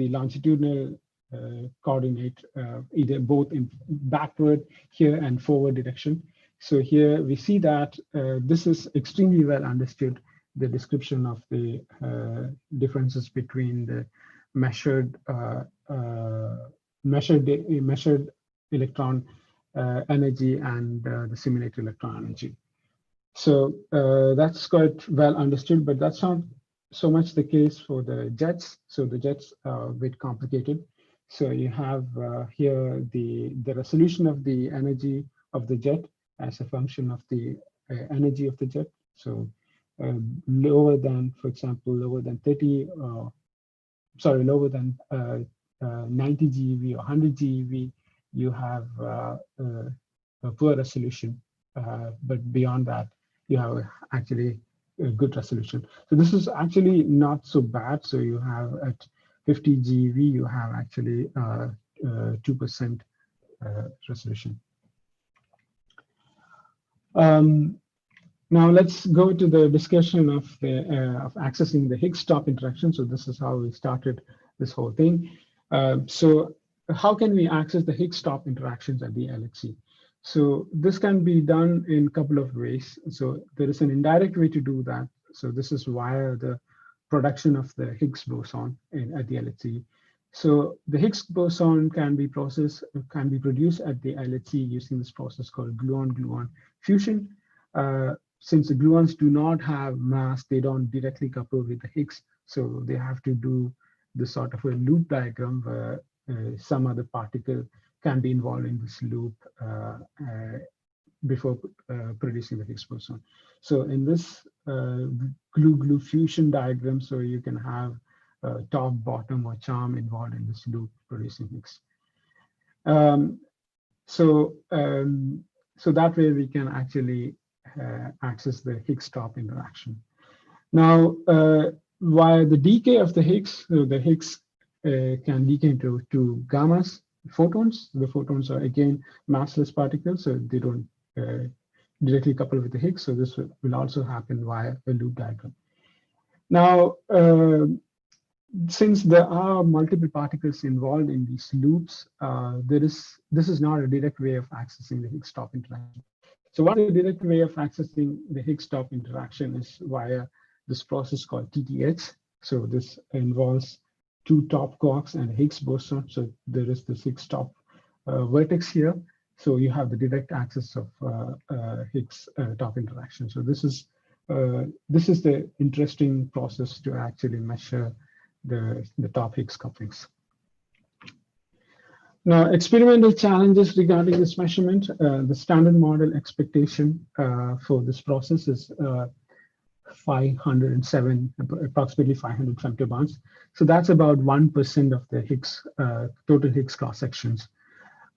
Speaker 2: longitudinal coordinate, either both in backward here and forward direction. So here we see that this is extremely well understood, the description of the differences between the measured electron energy and the simulated electron energy. So that's quite well understood, but that's not so much the case for the jets. So the jets are a bit complicated. So you have here the resolution of the energy of the jet as a function of the energy of the jet. So lower than, for example, lower than 90 GeV or 100 GeV, you have a poor resolution. But beyond that, you have actually a good resolution. So this is actually not so bad. So you have at 50 GeV, you have actually 2% resolution. Now let's go to the discussion of accessing the Higgs top interaction. So this is how we started this whole thing. So how can we access the Higgs top interactions at the LHC? So this can be done in a couple of ways. So there is an indirect way to do that. So this is via the production of the Higgs boson at the LHC. So the Higgs boson can be produced at the LHC using this process called gluon-gluon fusion. Since the gluons do not have mass, they don't directly couple with the Higgs. So they have to do this sort of a loop diagram where some other particle can be involved in this loop before producing the Higgs boson. So in this glue-glue fusion diagram, so you can have top, bottom, or charm involved in this loop producing Higgs. So that way we can actually access the Higgs top interaction. Now, via the decay of the Higgs, so the Higgs can decay into gammas, photons. The photons are again massless particles, so they don't directly couple with the Higgs. So this will also happen via a loop diagram. Now, since there are multiple particles involved in these loops, this is not a direct way of accessing the Higgs top interaction. So one direct way of accessing the Higgs top interaction is via this process called TTH. So this involves two top quarks and a Higgs boson. So there is this Higgs top vertex here. So you have the direct access of Higgs top interaction. So this is the interesting process to actually measure the top Higgs couplings. Now, experimental challenges regarding this measurement. The standard model expectation for this process is 507, approximately 500 femtobarns. So that's about 1% of the Higgs total Higgs cross sections.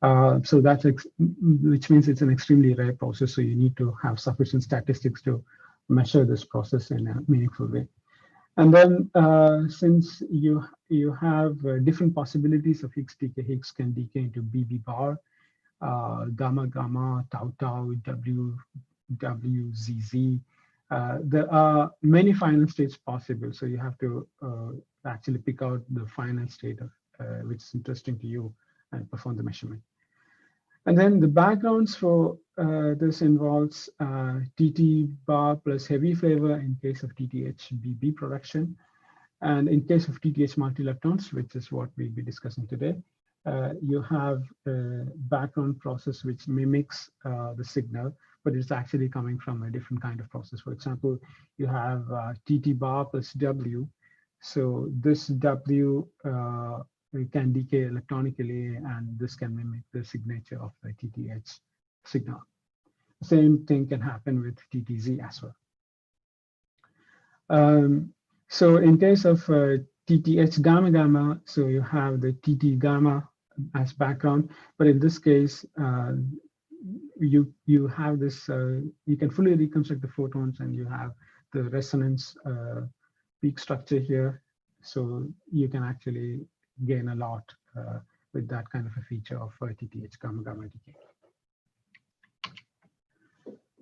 Speaker 2: So that's which means it's an extremely rare process. So you need to have sufficient statistics to measure this process in a meaningful way. And then since you have different possibilities of Higgs decay, Higgs can decay into BB bar, gamma gamma, tau tau, W, ZZ. There are many final states possible. So you have to actually pick out the final state which is interesting to you and perform the measurement. And then the backgrounds for this involves TT bar plus heavy flavor in case of TTH BB production. And in case of TTH multileptons, which is what we'll be discussing today, you have a background process which mimics the signal, but it's actually coming from a different kind of process. For example, you have TT bar plus W. So this W can decay electronically, and this can mimic the signature of the TTH signal. Same thing can happen with TTZ as well. So in case of TTH gamma gamma, so you have the TT gamma as background, but in this case, you have this, you can fully reconstruct the photons, and you have the resonance peak structure here. So you can actually gain a lot with that kind of a feature of TTH gamma gamma decay.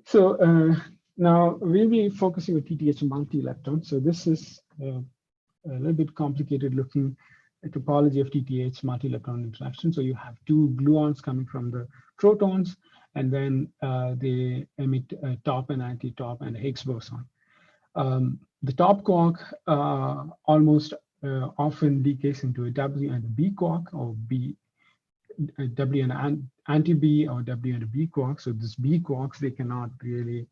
Speaker 2: So now we'll be focusing on TTH multilepton. So this is a little bit complicated looking topology of TTH multilepton interaction. So you have two gluons coming from the protons, and then they emit a top and anti-top and a Higgs boson. The top quark almost often decays into a W and a B quark, or a W and an anti-B, or W and a B quark. So this B quarks, they cannot really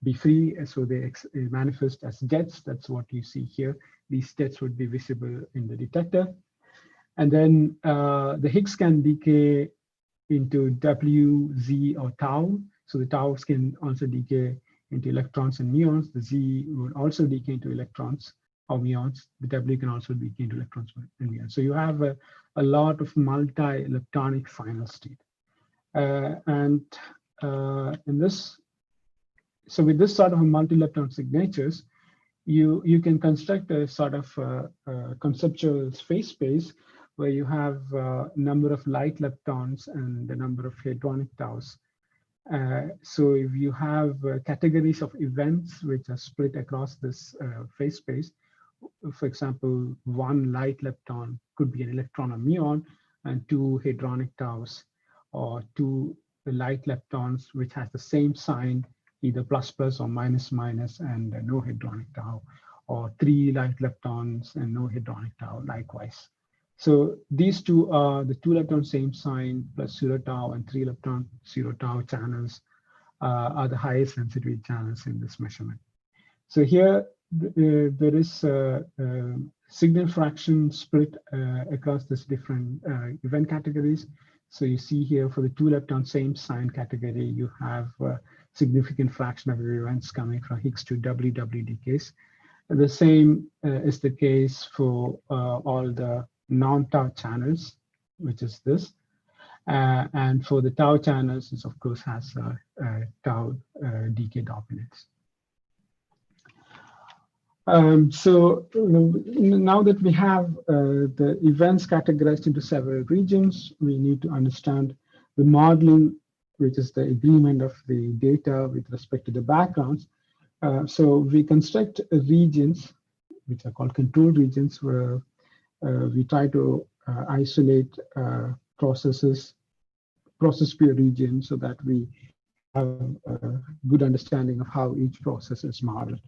Speaker 2: be free, so they manifest as jets. That's what you see here. These jets would be visible in the detector. And then the Higgs can decay into W, Z, or tau. So the taus can also decay into electrons and muons. The Z would also decay into electrons or muons. The W can also decay into electrons and muons. So you have a lot of multi-leptonic final state. In this, so with this sort of multi-lepton signatures, you can construct a sort of conceptual phase space where you have a number of light leptons and the number of hadronic taus. So if you have categories of events which are split across this phase space, for example, one light lepton could be an electron or muon, and 2 hadronic taus, or 2 light leptons, which has the same sign, either plus plus or minus minus, and no hadronic tau, or 3 light leptons and no hadronic tau likewise. So these two are the 2 lepton same sign plus 0 tau and 3 lepton 0 tau channels are the highest sensitivity channels in this measurement. So here there is a signal fraction split across these different event categories. So you see here for the 2 lepton same sign category, you have a significant fraction of your events coming from Higgs to WW decays. The same is the case for all the non-tau channels, which is this. And for the tau channels, it of course has tau decay dominance. So now that we have the events categorized into several regions, we need to understand the modeling, which is the agreement of the data with respect to the backgrounds. So we construct regions, which are called control regions, where we try to isolate process pure regions so that we have a good understanding of how each process is modeled.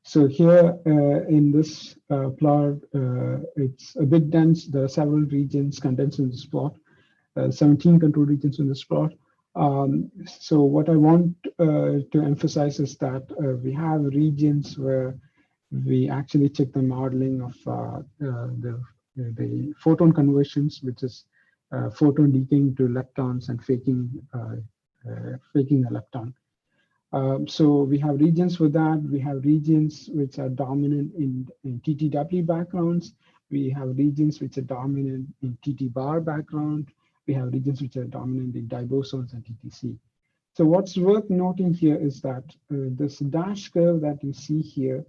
Speaker 2: So here in this plot, it's a bit dense. There are several regions condensed in this plot, 17 control regions in this plot. So what I want to emphasize is that we have regions where we actually check the modeling of the photon conversions, which is photon decaying to leptons and faking a lepton. So we have regions for that. We have regions which are dominant in TTW backgrounds. We have regions which are dominant in TT bar background. We have regions which are dominant in dibosons and TTC. So what's worth noting here is that this dash curve that you see here,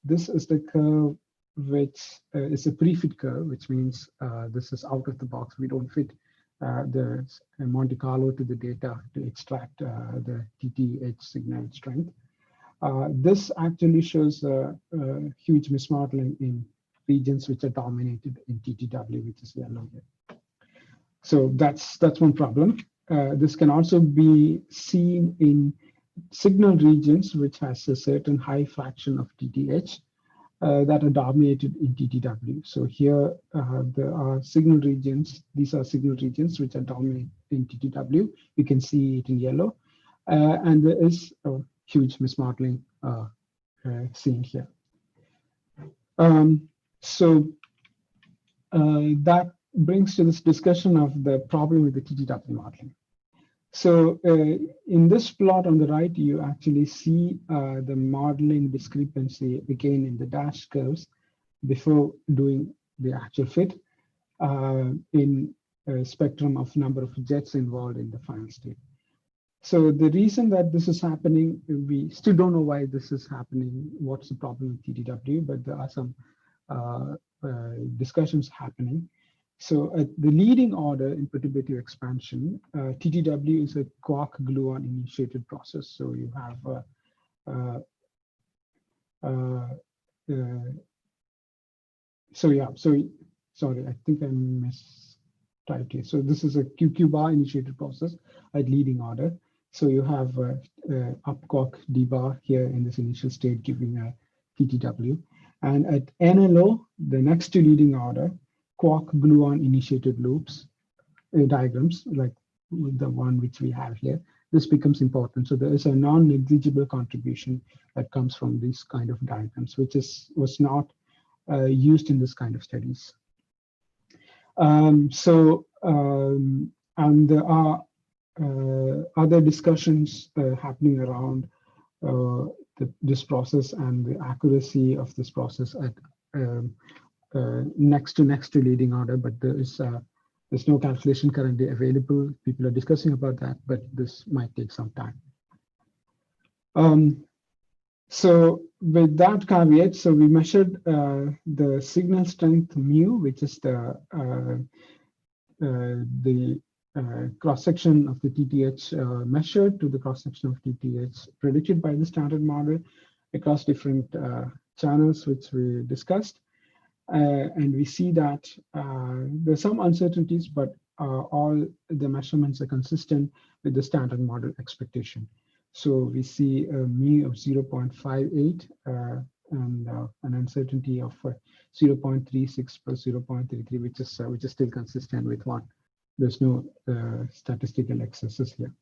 Speaker 2: this is the curve which is a pre-fit curve, which means this is out of the box. We don't fit the Monte Carlo to the data to extract the TTH signal strength. This actually shows a huge mismodeling in regions which are dominated in TTW, which is yellow here. So that's one problem. This can also be seen in signal regions which has a certain high fraction of TTH that are dominated in TTW. So here there are signal regions. These are signal regions which are dominant in TTW. You can see it in yellow. And there is a huge mismodeling seen here. So that brings to this discussion of the problem with the TTW modeling. So in this plot on the right, you actually see the modeling discrepancy again in the dash curves before doing the actual fit in a spectrum of number of jets involved in the final state. So the reason that this is happening, we still don't know why this is happening, what's the problem with TTW, but there are some discussions happening. So at the leading order in perturbative expansion, TTW is a quark gluon initiated process. So you have sorry, I think I mistyped here. So this is a QQ bar initiated process at leading order. So you have up quark D bar here in this initial state giving a TTW. And at NLO, the next to leading order, quark gluon initiated loops diagrams like the one which we have here, this becomes important. So there is a non-negligible contribution that comes from these kind of diagrams, which was not used in this kind of studies. And there are other discussions happening around this process and the accuracy of this process at next to leading order, but there's no calculation currently available. People are discussing about that, but this might take some time. So with that caveat, so we measured the signal strength mu, which is the cross-section of the TTH measured to the cross-section of TTH predicted by the standard model across different channels, which we discussed. And we see that there's some uncertainties, but all the measurements are consistent with the standard model expectation. So we see a mu of 0.58 and an uncertainty of 0.36 plus 0.33, which is still consistent with one. There's no statistical excesses here.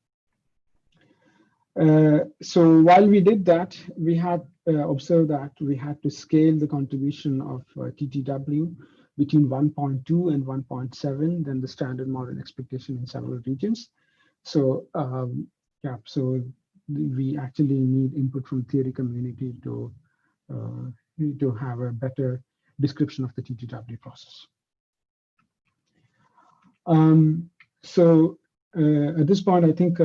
Speaker 2: So while we did that, we had observed that we had to scale the contribution of TTW between 1.2 and 1.7 than the standard model expectation in several regions. So yeah, so we actually need input from theory community to have a better description of the TTW process. So at this point, I think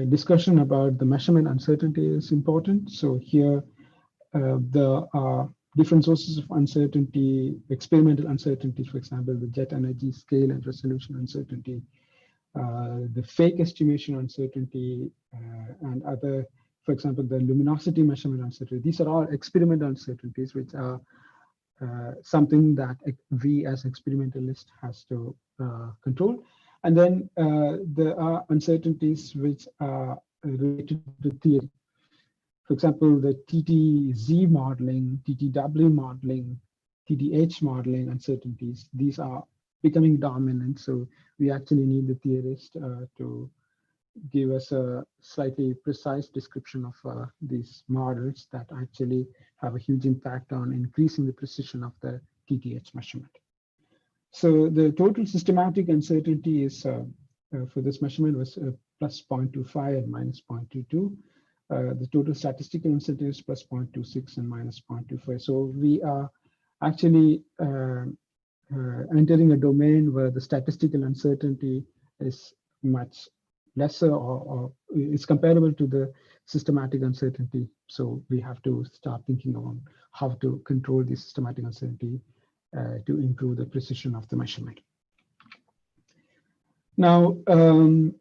Speaker 2: discussion about the measurement uncertainty is important. So here, there are different sources of uncertainty, experimental uncertainties, for example, the jet energy scale and resolution uncertainty, the fake estimation uncertainty, and other, for example, the luminosity measurement uncertainty. These are all experimental uncertainties, which are something that we as experimentalists has to control. And then there are uncertainties which are related to theory. For example, the TTZ modeling, TTW modeling, TTH modeling uncertainties, these are becoming dominant. So we actually need the theorist to give us a slightly precise description of these models that actually have a huge impact on increasing the precision of the TTH measurement. So the total systematic uncertainty is for this measurement was plus 0.25 and minus 0.22. The total statistical uncertainty is plus 0.26 and minus 0.25. So we are actually entering a domain where the statistical uncertainty is much lesser or is comparable to the systematic uncertainty. So we have to start thinking about how to control the systematic uncertainty to improve the precision of the measurement. Now,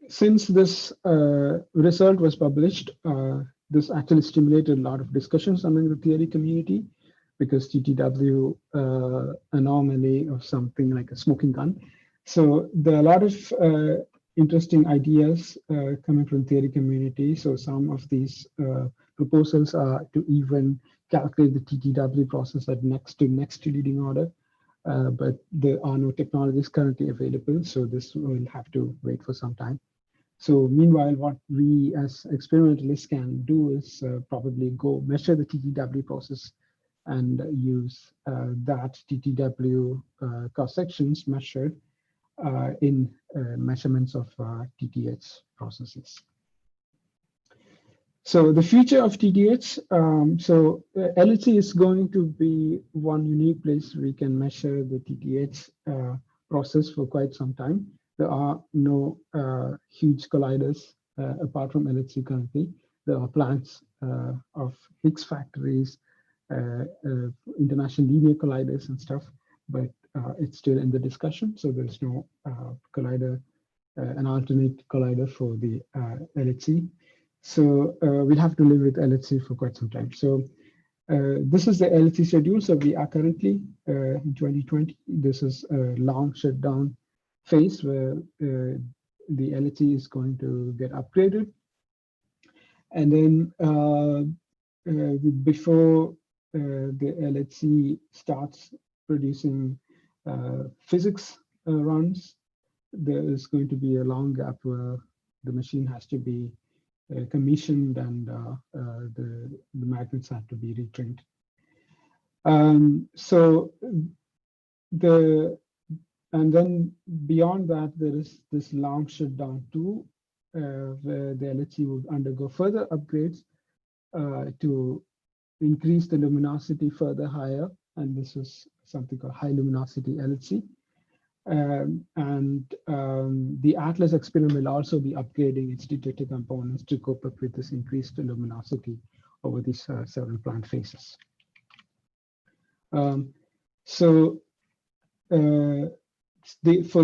Speaker 2: since this result was published, this actually stimulated a lot of discussions among the theory community, because TTW anomaly of something like a smoking gun. So there are a lot of interesting ideas coming from theory community. So some of these proposals are to even calculate the TTW process at next to leading order. But there are no technologies currently available, so this will have to wait for some time. So meanwhile, what we as experimentalists can do is probably go measure the TTW process and use that TTW cross sections measured in measurements of TTH processes. So the future of TTH, so LHC is going to be one unique place we can measure the TTH process for quite some time. There are no huge colliders apart from LHC currently. There are plans of Higgs factories, international linear colliders and stuff, but it's still in the discussion. So there's no collider, an alternate collider for the LHC. So we'll have to live with LHC for quite some time. So this is the LHC schedule. So we are currently in 2020. This is a long shutdown phase where the LHC is going to get upgraded. And then before the LHC starts producing physics runs, there is going to be a long gap where the machine has to be commissioned and the magnets have to be retrained. And then beyond that, there is this long shutdown too, where the LHC would undergo further upgrades to increase the luminosity further higher. And this is something called high luminosity LHC. The ATLAS experiment will also be upgrading its detector components to cope up with this increased luminosity over these several planned phases. For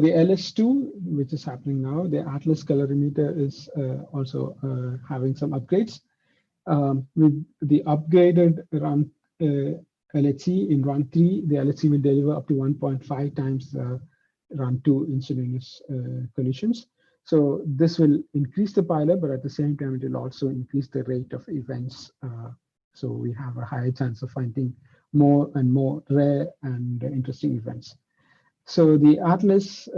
Speaker 2: the LS2, which is happening now, the ATLAS colorimeter is also having some upgrades. With the upgraded run LHC. In run 3, the LHC will deliver up to 1.5 times run 2 instantaneous collisions. So this will increase the pileup, but at the same time, it will also increase the rate of events. So we have a higher chance of finding more and more rare and interesting events. So the Atlas,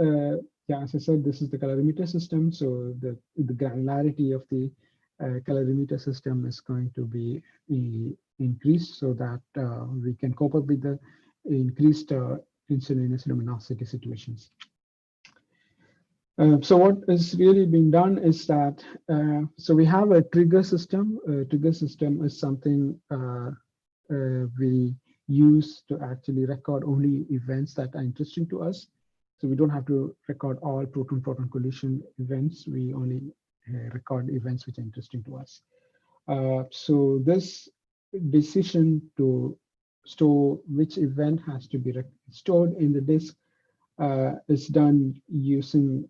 Speaker 2: yeah, as I said, this is the colorimeter system. So the granularity of the colorimeter system is going to be increased so that we can cope up with the increased instantaneous luminosity situations. So what is really being done is that, so we have a trigger system. A trigger system is something we use to actually record only events that are interesting to us. So we don't have to record all proton-proton collision events. We only record events which are interesting to us. So this decision to store which event has to be stored in the disk is done using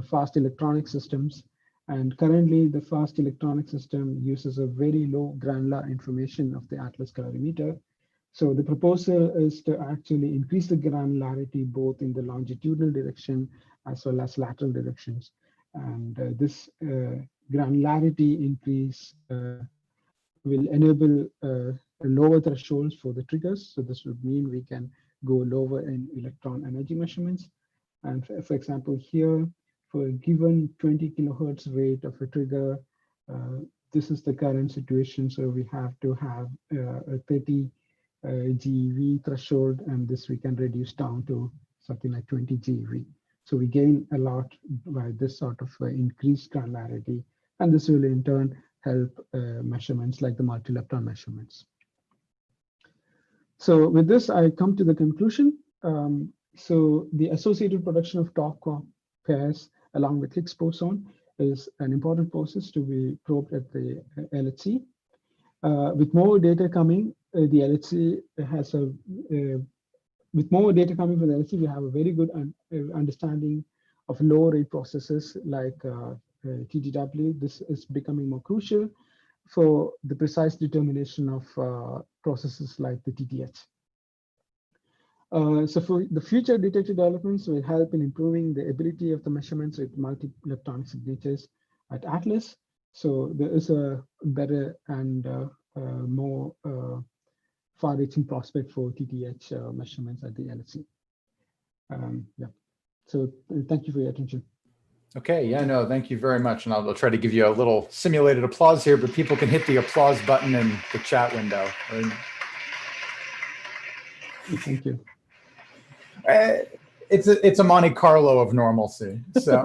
Speaker 2: fast electronic systems. And currently, the fast electronic system uses a very low granular information of the Atlas colorimeter. So the proposal is to actually increase the granularity both in the longitudinal direction as well as lateral directions. And this granularity increase will enable lower thresholds for the triggers. So this would mean we can go lower in electron energy measurements. And for example, here, for a given 20 kilohertz rate of a trigger, this is the current situation. So we have to have a 30 GeV threshold, and this we can reduce down to something like 20 GeV. So we gain a lot by this sort of increased granularity, and this will in turn help measurements like the multilepton measurements. So with this, I come to the conclusion. So the associated production of top-quark pairs along with Higgs boson is an important process to be probed at the LHC. With more data coming, the LHC has a with more data coming from the LHC, we have a very good understanding of low rate processes like TDW. This is becoming more crucial for the precise determination of processes like the TTH. So for the future detector developments will help in improving the ability of the measurements with multi-electronic signatures at Atlas. So there is a better and more far-reaching prospect for TTH measurements at the LHC. Yeah. So thank you for your attention.
Speaker 1: Okay, yeah, no, thank you very much. And I'll try to give you a little simulated applause here, but people can hit the applause button in the chat window.
Speaker 2: Thank you.
Speaker 1: It's a Monte Carlo of normalcy. So,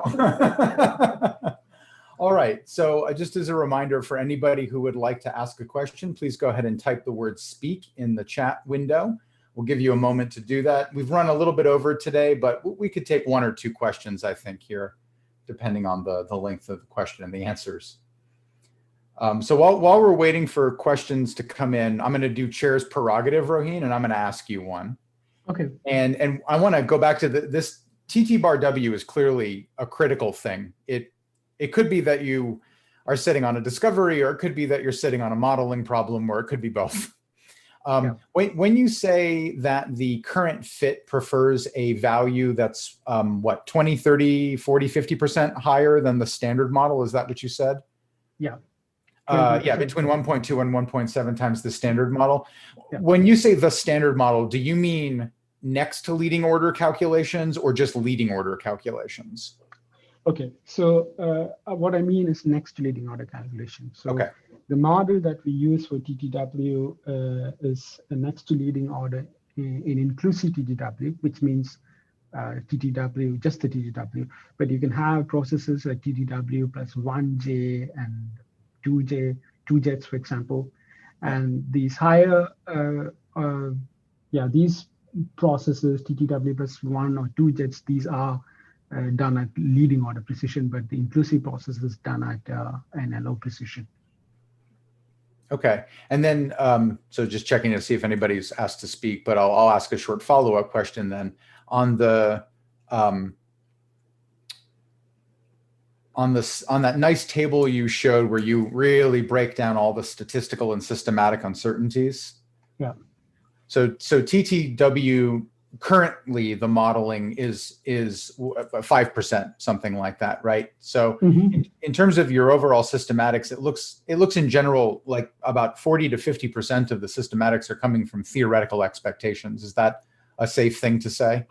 Speaker 1: all right. So just as a reminder for anybody who would like to ask a question, please go ahead and type the word "speak" in the chat window. We'll give you a moment to do that. We've run a little bit over today, but we could take 1 or 2 questions, I think, here, depending on the length of the question and the answers. So while we're waiting for questions to come in, I'm going to do chair's prerogative, Rohin, and I'm going to ask you one.
Speaker 2: Okay.
Speaker 1: And I want to go back to this TT bar W is clearly a critical thing. It could be that you are sitting on a discovery, or it could be that you're sitting on a modeling problem, or it could be both. Yeah. When you say that the current fit prefers a value that's what, 20, 30, 40, 50% higher than the standard model, is that what you said?
Speaker 2: Yeah.
Speaker 1: Yeah, between 1.2 and 1.7 times the standard model.
Speaker 2: Yeah.
Speaker 1: When you say the standard model, do you mean next to leading order calculations or just leading order calculations?
Speaker 2: Okay, so what I mean is next to leading order calculations. So okay. The model that we use for TTW is a next to leading order in inclusive TTW, which means TTW, just the TTW. But you can have processes like TTW plus 1J and 2J, 2 jets, for example. And these higher, these processes, TTW plus 1 or 2 jets, these are done at leading order precision, but the inclusive process is done at NLO precision.
Speaker 1: Okay, and then so just checking to see if anybody's asked to speak, but I'll ask a short follow-up question then on the on that nice table you showed where you really break down all the statistical and systematic uncertainties.
Speaker 2: Yeah.
Speaker 1: So TTW currently the modeling is 5%, something like that, right? So in terms of your overall systematics, it looks in general like about 40 to 50% of the systematics are coming from theoretical expectations. Is that a safe thing to say?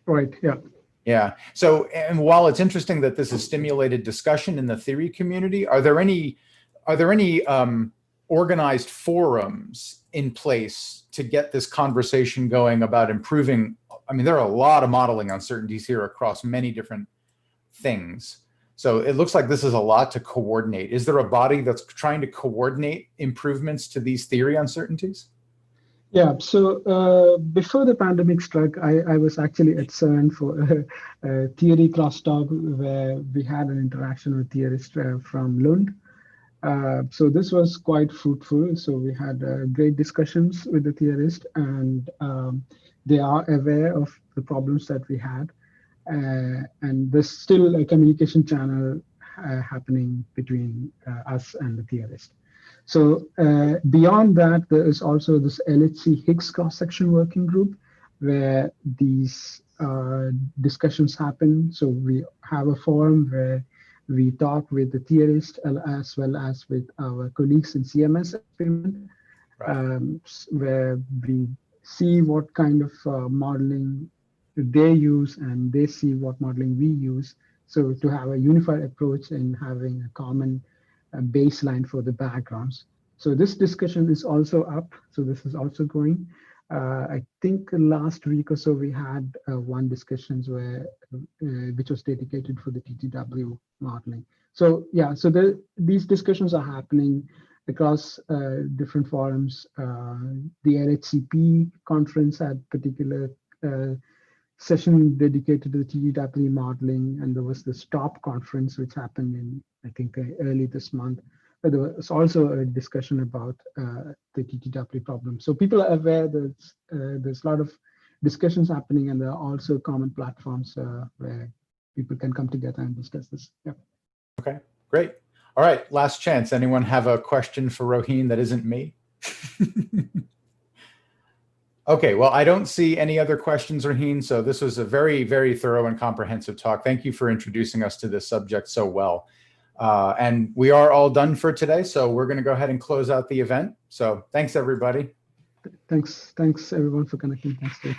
Speaker 2: Right. Yeah.
Speaker 1: Yeah. So, and while it's interesting that this has stimulated discussion in the theory community, are there any organized forums in place to get this conversation going about improving? I mean, there are a lot of modeling uncertainties here across many different things. So it looks like this is a lot to coordinate. Is there a body that's trying to coordinate improvements to these theory uncertainties?
Speaker 2: Yeah, so before the pandemic struck, I was actually at CERN for a theory crosstalk where we had an interaction with theorists from Lund. So this was quite fruitful. So we had great discussions with the theorist, and they are aware of the problems that we had. And there's still a communication channel happening between us and the theorist. So beyond that, there is also this LHC Higgs cross-section working group where these discussions happen. So we have a forum where we talk with the theorist as well as with our colleagues in CMS experiment, where we see what kind of modeling they use and they see what modeling we use. So to have a unified approach and having a common baseline for the backgrounds. So this discussion is also up. So this is also going. I think last week or so we had one discussions where which was dedicated for the TTW modeling. So yeah, so these discussions are happening across different forums. The LHCP conference had particular session dedicated to the TTW modeling, and there was the STOP conference which happened in I think early this month. But there was also a discussion about the TTW problem. So people are aware that there's a lot of discussions happening, and there are also common platforms where people can come together and discuss this. Yeah.
Speaker 1: Okay, great. All right, last chance. Anyone have a question for Rohin that isn't me? Okay, well, I don't see any other questions, Rohin. So this was a very, very thorough and comprehensive talk. Thank you for introducing us to this subject so well. And we are all done for today. So we're going to go ahead and close out the event. So thanks, everybody.
Speaker 2: Thanks everyone for connecting. Thanks, Dave.